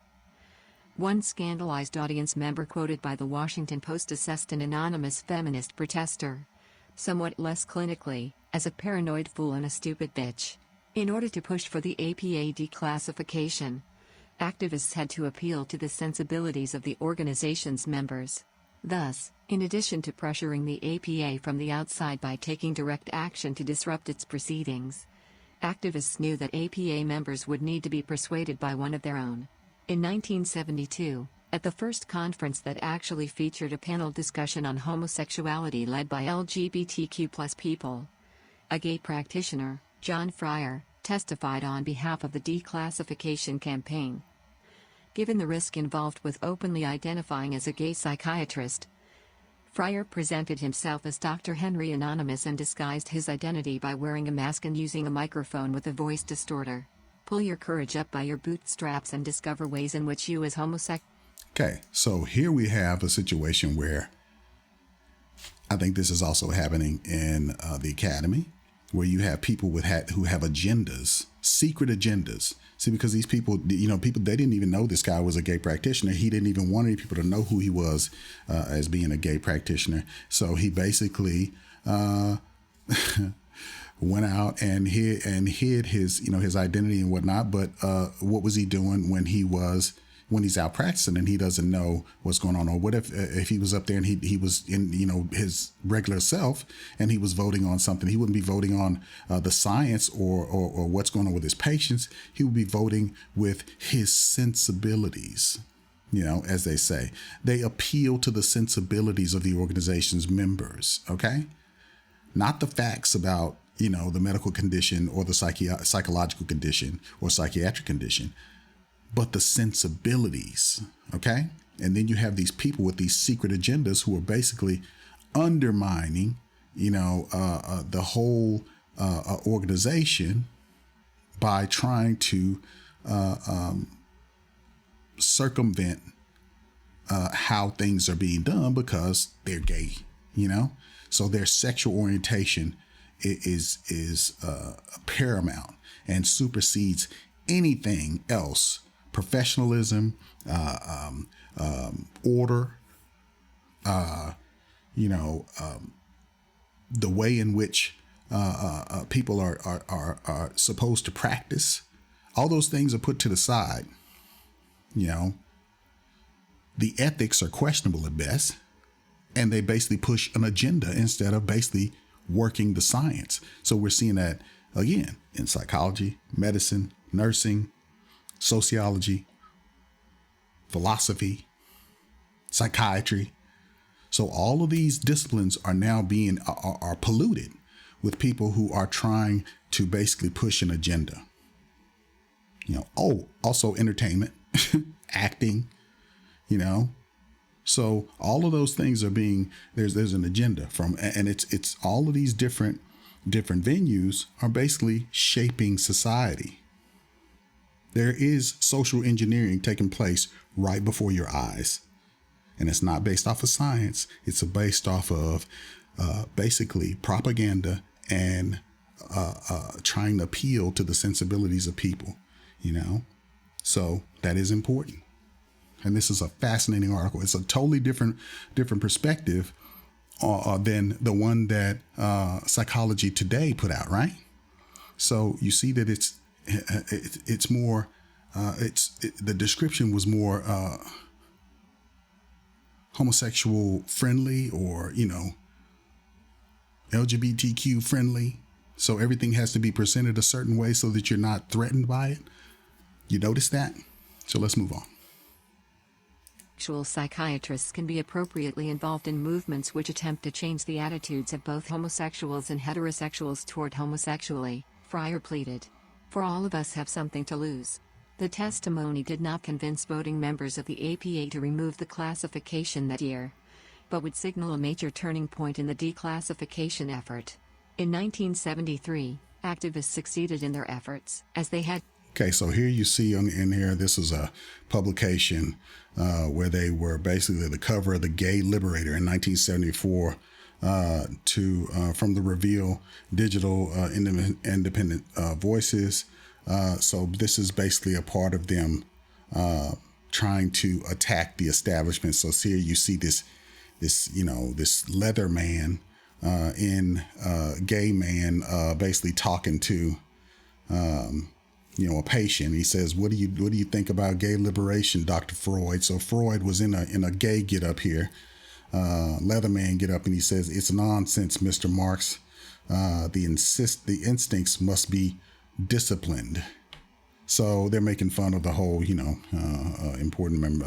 One scandalized audience member quoted by the Washington Post assessed an anonymous feminist protester, somewhat less clinically, as a paranoid fool and a stupid bitch. In order to push for the APA declassification, activists had to appeal to the sensibilities of the organization's members. Thus, in addition to pressuring the APA from the outside by taking direct action to disrupt its proceedings, activists knew that APA members would need to be persuaded by one of their own. In 1972, at the first conference that actually featured a panel discussion on homosexuality led by LGBTQ+ people, a gay practitioner, John Fryer, testified on behalf of the declassification campaign. Given the risk involved with openly identifying as a gay psychiatrist, Fryer presented himself as Dr. Henry Anonymous and disguised his identity by wearing a mask and using a microphone with a voice distorter. Pull your courage up by your bootstraps and discover ways in which you as homosexual. Okay, so here we have a situation where I think this is also happening in the academy, where you have people who have agendas, secret agendas. See, because these people, people, they didn't even know this guy was a gay practitioner. He didn't even want any people to know who he was as being a gay practitioner. So he basically went out and hid his, his identity and whatnot. But what was he doing when he's out practicing and he doesn't know what's going on? Or what if he was up there and he was in, his regular self and he was voting on something? He wouldn't be voting on the science or what's going on with his patients. He would be voting with his sensibilities, as they say. They appeal to the sensibilities of the organization's members, okay? Not the facts about, the medical condition or the psychological condition or psychiatric condition, but the sensibilities, okay? And then you have these people with these secret agendas who are basically undermining, the whole organization by trying to circumvent how things are being done because they're gay, So their sexual orientation is paramount and supersedes anything else. Professionalism, order, the way in which people are supposed to practice. All those things are put to the side. The ethics are questionable at best, and they basically push an agenda instead of basically working the science. So we're seeing that again in psychology, medicine, nursing, sociology, philosophy, psychiatry. So all of these disciplines are now are polluted with people who are trying to basically push an agenda. Also entertainment, acting, So all of those things are there's an agenda and it's all of these different venues are basically shaping society. There is social engineering taking place right before your eyes. And it's not based off of science. It's based off of basically propaganda and trying to appeal to the sensibilities of people, So that is important. And this is a fascinating article. It's a totally different perspective than the one that Psychology Today put out, right? So you see that it's more, the description was more homosexual friendly or, LGBTQ friendly. So everything has to be presented a certain way so that you're not threatened by it. You notice that? So let's move on. Sexual psychiatrists can be appropriately involved in movements which attempt to change the attitudes of both homosexuals and heterosexuals toward homosexuality, Fryer pleaded. For all of us have something to lose. The testimony did not convince voting members of the APA to remove the classification that year, but would signal a major turning point in the declassification effort. In 1973, activists succeeded in their efforts, as they had. Okay, so here you see in here, this is a publication where they were basically the cover of the Gay Liberator in 1974 from the Reveal Digital Independent Voices. So this is basically a part of them trying to attack the establishment. So here you see this leather man in gay man basically talking to a patient. He says, what do you think about gay liberation, Dr. Freud? So Freud was in a gay get up here, Leatherman get up, and he says, it's nonsense, Mr. Marx. The instincts must be disciplined. So they're making fun of the whole, important,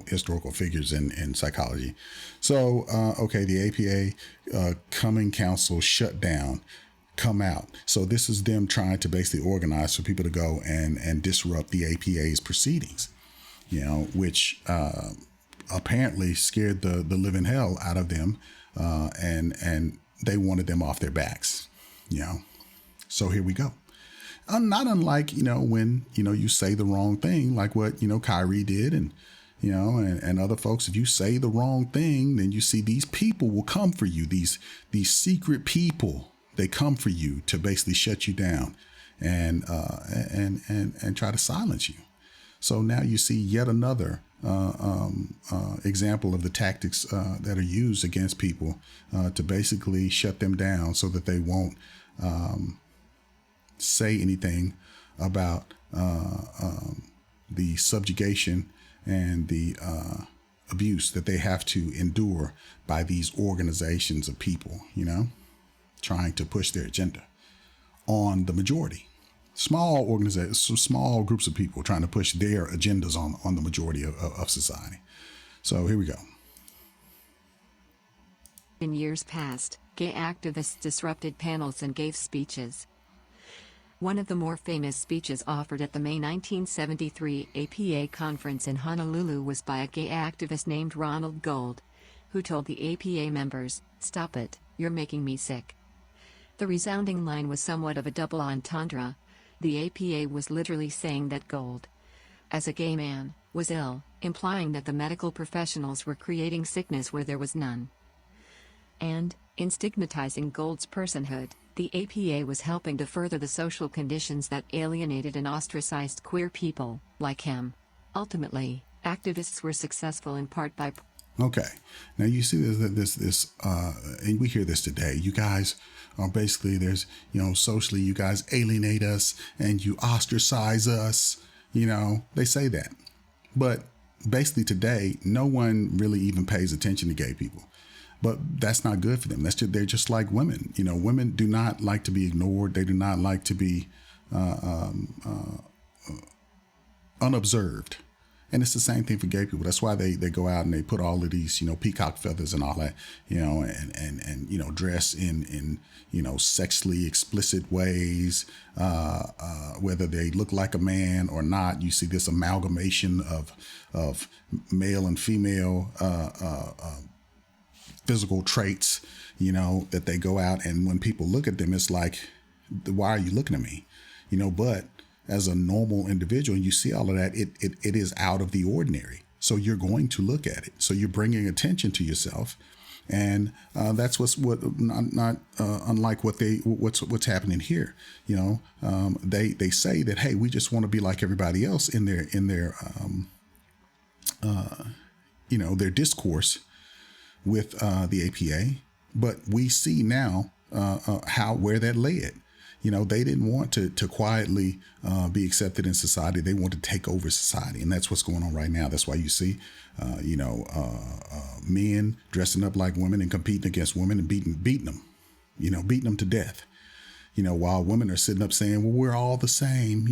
historical figures in psychology. So, the APA Coming Council shut down. Come out. So this is them trying to basically organize for people to go and disrupt the APA's proceedings, which apparently scared the living hell out of them, and they wanted them off their backs, So here we go. Not unlike, when, you say the wrong thing, like what, Kyrie did and other folks. If you say the wrong thing, then you see these people will come for you. These secret people, they come for you to basically shut you down and try to silence you. So now you see yet another example of the tactics that are used against people to basically shut them down so that they won't say anything about the subjugation and the abuse that they have to endure by these organizations of people, trying to push their agenda on the majority. Small organizations, small groups of people trying to push their agendas on the majority of society. So here we go. In years past, gay activists disrupted panels and gave speeches. One of the more famous speeches offered at the May 1973 APA conference in Honolulu was by a gay activist named Ronald Gold, who told the APA members, "Stop it, you're making me sick." The resounding line was somewhat of a double entendre. The APA was literally saying that Gold, as a gay man, was ill, implying that the medical professionals were creating sickness where there was none. And, in stigmatizing Gold's personhood, the APA was helping to further the social conditions that alienated and ostracized queer people, like him. Ultimately, activists were successful in part by... Okay, now you see this, and we hear this today. You guys are basically, socially, you guys alienate us and you ostracize us. They say that. But basically today, no one really even pays attention to gay people. But that's not good for them. They're just like women. Women do not like to be ignored. They do not like to be unobserved. And it's the same thing for gay people. That's why they go out and they put all of these, peacock feathers and all that, and dress in sexually explicit ways, whether they look like a man or not. You see this amalgamation of male and female physical traits, that they go out, and when people look at them, it's like, why are you looking at me? But as a normal individual, and you see all of that, it is out of the ordinary. So you're going to look at it. So you're bringing attention to yourself, and that's not unlike what's happening here. They say that, hey, we just want to be like everybody else in their their discourse with the APA, but we see now where that led. They didn't want to quietly be accepted in society. They want to take over society, and that's what's going on right now. That's why you see, men dressing up like women and competing against women and beating them, beating them to death. While women are sitting up saying, "Well, we're all the same."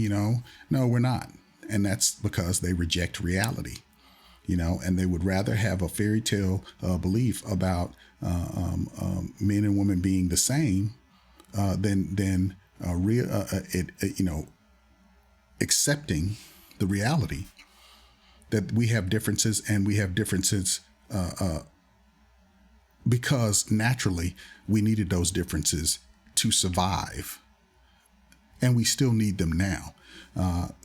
No, we're not, and that's because they reject reality. And they would rather have a fairy tale belief about men and women being the same than accepting the reality that we have differences, and we have differences because naturally we needed those differences to survive, and we still need them now.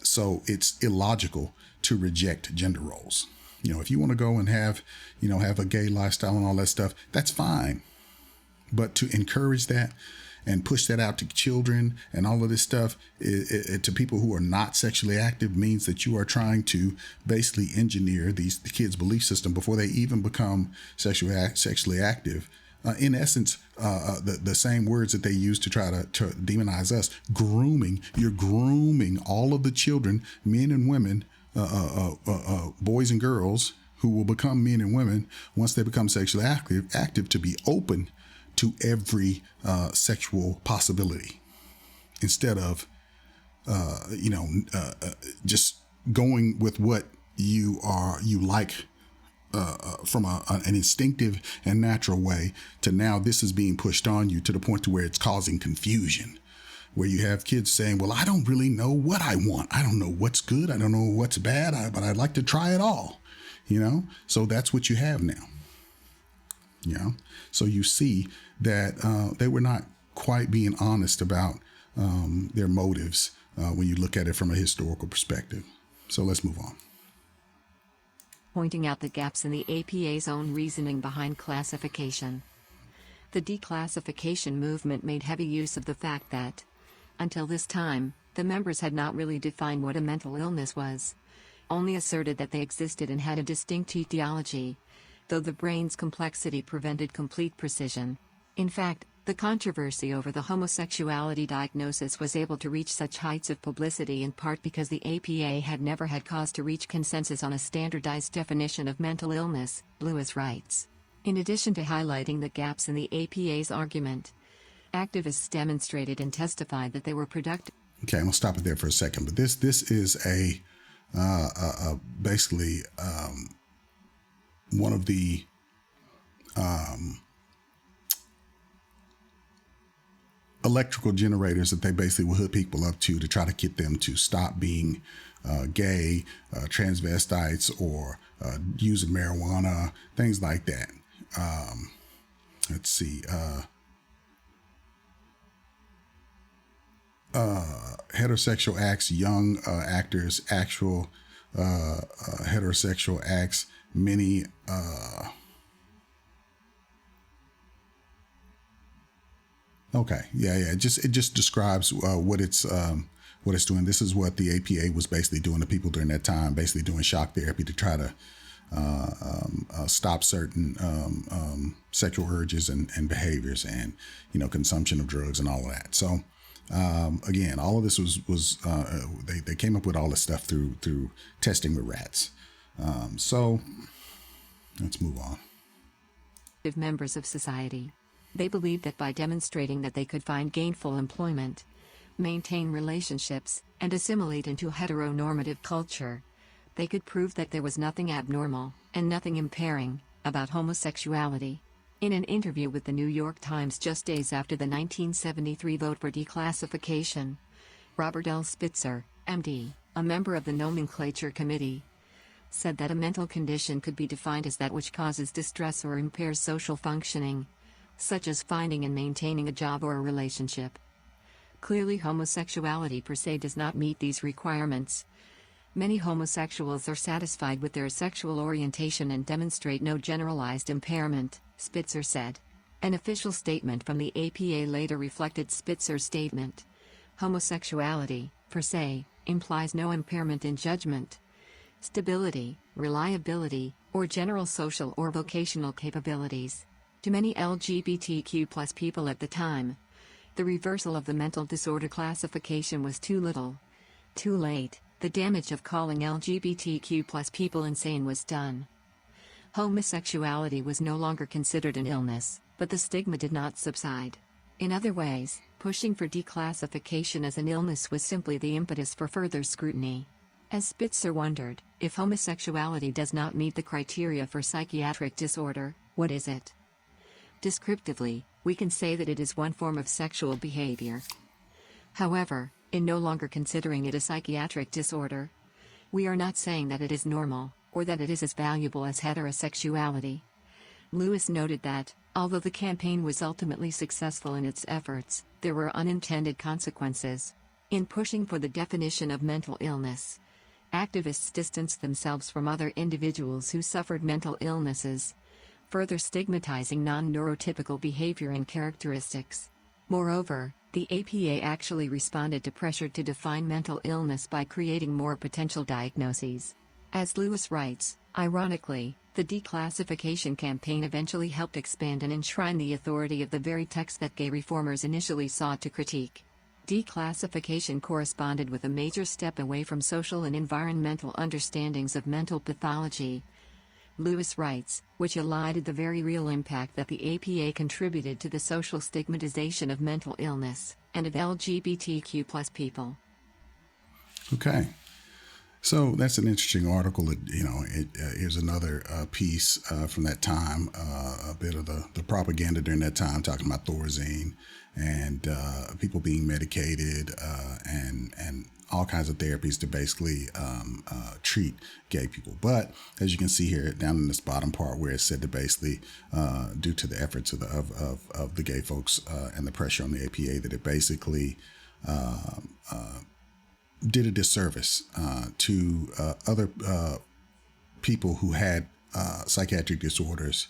So it's illogical to reject gender roles. If you want to go and have a gay lifestyle and all that stuff, that's fine. But to encourage that and push that out to children and all of this stuff to people who are not sexually active means that you are trying to basically engineer the kids' belief system before they even become sexually active. In essence, the same words that they use to try to demonize us, grooming. You're grooming all of the children, men and women, boys and girls who will become men and women once they become sexually active to be open to every sexual possibility, instead of just going with what you like from an instinctive and natural way, to now this is being pushed on you to the point to where it's causing confusion, where you have kids saying, well, I don't really know what I want. I don't know what's good. I don't know what's bad, but I'd like to try it all. So that's what you have now. So you see that they were not quite being honest about their motives when you look at it from a historical perspective. So let's move on. Pointing out the gaps in the APA's own reasoning behind classification. The declassification movement made heavy use of the fact that, until this time, the members had not really defined what a mental illness was, only asserted that they existed and had a distinct etiology, though the brain's complexity prevented complete precision. In fact, the controversy over the homosexuality diagnosis was able to reach such heights of publicity in part because the APA had never had cause to reach consensus on a standardized definition of mental illness, Lewis writes. In addition to highlighting the gaps in the APA's argument, activists demonstrated and testified that they were productive. Okay, I'm gonna stop it there for a second. But this is basically one of the electrical generators that they basically will hook people up to try to get them to stop being gay, transvestites, or using marijuana, things like that. Let's see. Heterosexual acts, young actors, actual heterosexual acts, many okay, yeah. It just describes what it's doing. This is what the APA was basically doing to people during that time, basically doing shock therapy to try to stop certain sexual urges and behaviors, and consumption of drugs and all of that. So again, all of this was they came up with all this stuff through testing with rats. So let's move on. Members of society. They believed that by demonstrating that they could find gainful employment, maintain relationships, and assimilate into a heteronormative culture, they could prove that there was nothing abnormal, and nothing impairing, about homosexuality. In an interview with the New York Times just days after the 1973 vote for declassification, Robert L. Spitzer, MD, a member of the Nomenclature Committee, said that a mental condition could be defined as that which causes distress or impairs social functioning, such as finding and maintaining a job or a relationship. Clearly, homosexuality per se does not meet these requirements. Many homosexuals are satisfied with their sexual orientation and demonstrate no generalized impairment, Spitzer said. An official statement from the APA later reflected Spitzer's statement. Homosexuality, per se, implies no impairment in judgment, stability, reliability, or general social or vocational capabilities. To many LGBTQ+ people at the time, the reversal of the mental disorder classification was too little, too late. The damage of calling LGBTQ+ people insane was done. Homosexuality was no longer considered an illness, but the stigma did not subside. In other ways, pushing for declassification as an illness was simply the impetus for further scrutiny. As Spitzer wondered, if homosexuality does not meet the criteria for psychiatric disorder, what is it? Descriptively, we can say that it is one form of sexual behavior. However, in no longer considering it a psychiatric disorder, we are not saying that it is normal, or that it is as valuable as heterosexuality. Lewis noted that, although the campaign was ultimately successful in its efforts, there were unintended consequences. In pushing for the definition of mental illness, activists distanced themselves from other individuals who suffered mental illnesses, further stigmatizing non-neurotypical behavior and characteristics. Moreover, the APA actually responded to pressure to define mental illness by creating more potential diagnoses. As Lewis writes, ironically, the declassification campaign eventually helped expand and enshrine the authority of the very text that gay reformers initially sought to critique. Declassification corresponded with a major step away from social and environmental understandings of mental pathology, Lewis writes, which elided the very real impact that the APA contributed to the social stigmatization of mental illness, and of LGBTQ+ people. Okay. So that's an interesting article. Here's another piece from that time, a bit of the propaganda during that time, talking about Thorazine and people being medicated and all kinds of therapies to basically treat gay people. But as you can see here down in this bottom part where it said that basically due to the efforts of the gay folks and the pressure on the APA, that it basically did a disservice to other people who had psychiatric disorders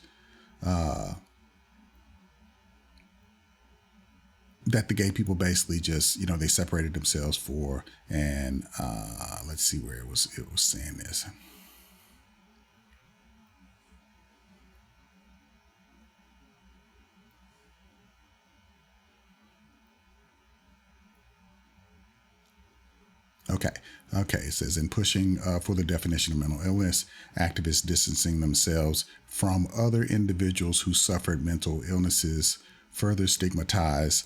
that the gay people basically just, they separated themselves for. And let's see where it was saying this. Okay. It says, in pushing for the definition of mental illness, activists distancing themselves from other individuals who suffered mental illnesses further stigmatize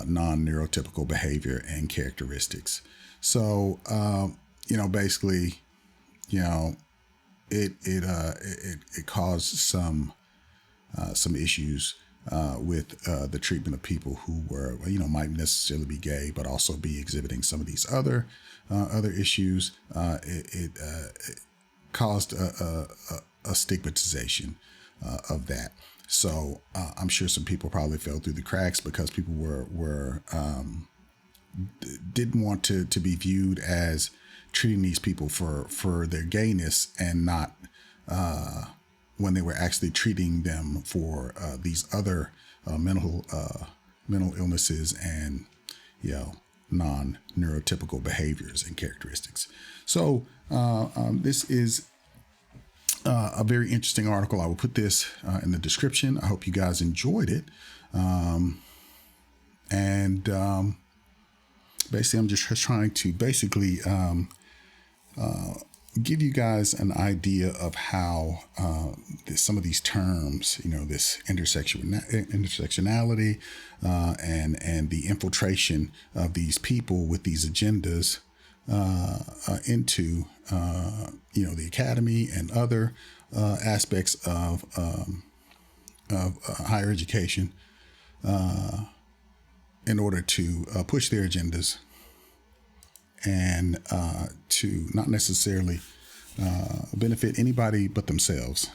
non-neurotypical behavior and characteristics. So, basically, it caused some issues with the treatment of people who were, might necessarily be gay, but also be exhibiting some of these other issues. It caused a stigmatization of that. So I'm sure some people probably fell through the cracks because people were didn't want to be viewed as treating these people for their gayness, and not when they were actually treating them for these other mental illnesses and non-neurotypical behaviors and characteristics. So this is a very interesting article. I will put this in the description. I hope you guys enjoyed it. Basically, I'm just trying to basically give you guys an idea of how some of these terms, this intersectionality and the infiltration of these people with these agendas into the academy and other aspects of higher education in order to push their agendas and to not necessarily benefit anybody but themselves.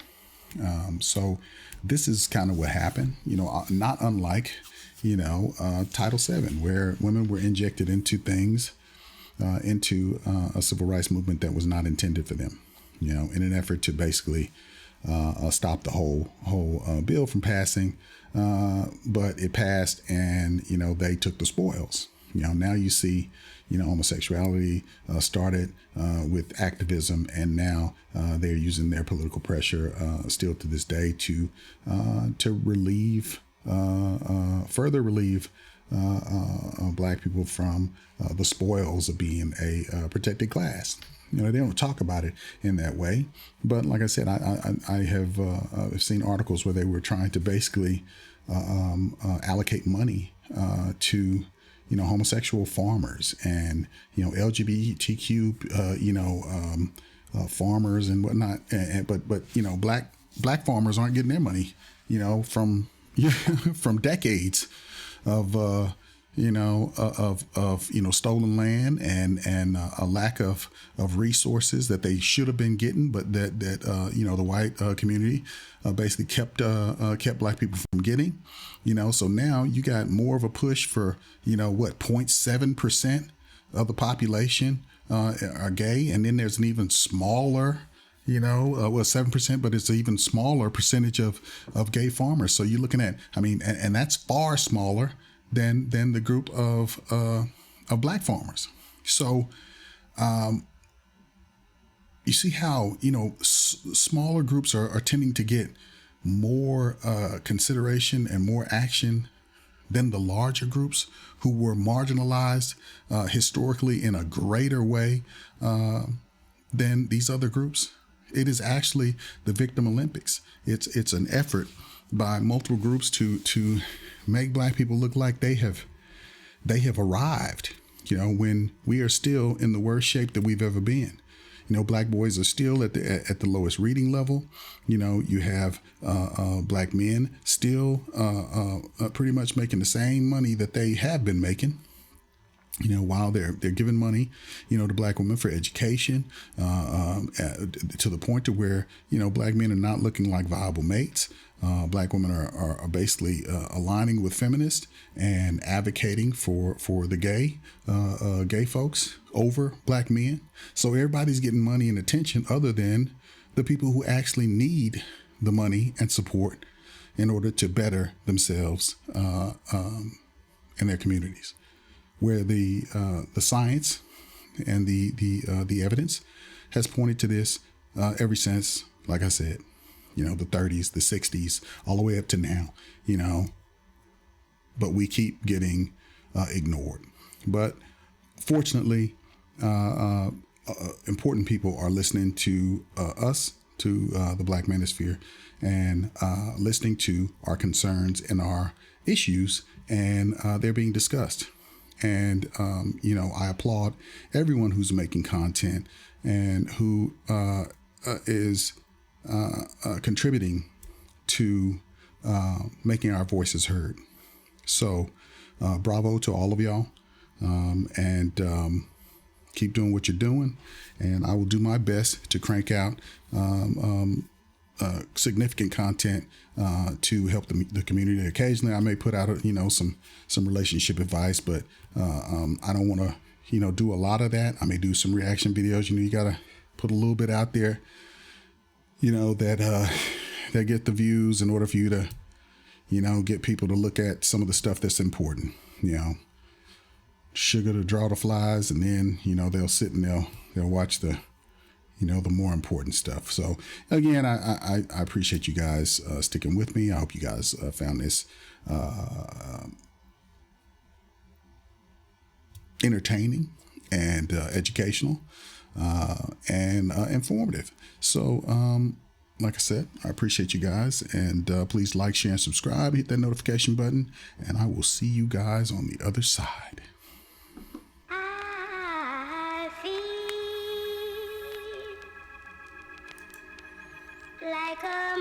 So this is kind of what happened, not unlike, Title VII, where women were injected into things, into a civil rights movement that was not intended for them, in an effort to basically stop the whole bill from passing. But it passed, and, they took the spoils. Now you see, homosexuality started with activism, and now they're using their political pressure still to this day to further relieve Black people from the spoils of being a protected class. They don't talk about it in that way, but like I said, I have seen articles where they were trying to basically allocate money to homosexual farmers and LGBTQ farmers and whatnot, but black farmers aren't getting their money from from decades of stolen land and a lack of resources that they should have been getting, but that the white community basically kept Black people from getting. So now you got more of a push for 0.7% of the population are gay, and then there's an even smaller 7%, but it's an even smaller percentage of gay farmers. So you're looking at, and that's far smaller than the group of Black farmers. So you see how smaller groups are tending to get more consideration and more action than the larger groups who were marginalized historically in a greater way than these other groups. It is actually the Victim Olympics. It's an effort by multiple groups to make Black people look like they have arrived, when we are still in the worst shape that we've ever been. Black boys are still at the lowest reading level. You have Black men still pretty much making the same money that they have been making. while they're giving money, to black women for education, to the point to where, black men are not looking like viable mates. Black women are basically aligning with feminists and advocating for the gay folks over black men. So everybody's getting money and attention other than the people who actually need the money and support in order to better themselves in their communities, where the science and the evidence has pointed to this ever since, like I said, the 30s, the 60s, all the way up to now, but we keep getting ignored. But fortunately, important people are listening to us, to the Black Manosphere, and listening to our concerns and our issues, and they're being discussed. And, I applaud everyone who's making content and who is contributing to making our voices heard. So bravo to all of y'all, and keep doing what you're doing. And I will do my best to crank out significant content to help the community. Occasionally I may put out some relationship advice, but I don't want to do a lot of that. I may do some reaction videos. You gotta put a little bit out there that get the views in order for you to get people to look at some of the stuff that's important. Sugar to draw the flies, and then they'll sit and they'll watch the the more important stuff. So again, I appreciate you guys sticking with me. I hope you guys found this entertaining and educational and informative. So like I said, I appreciate you guys, and please like, share, and subscribe. Hit that notification button, and I will see you guys on the other side. I feel like a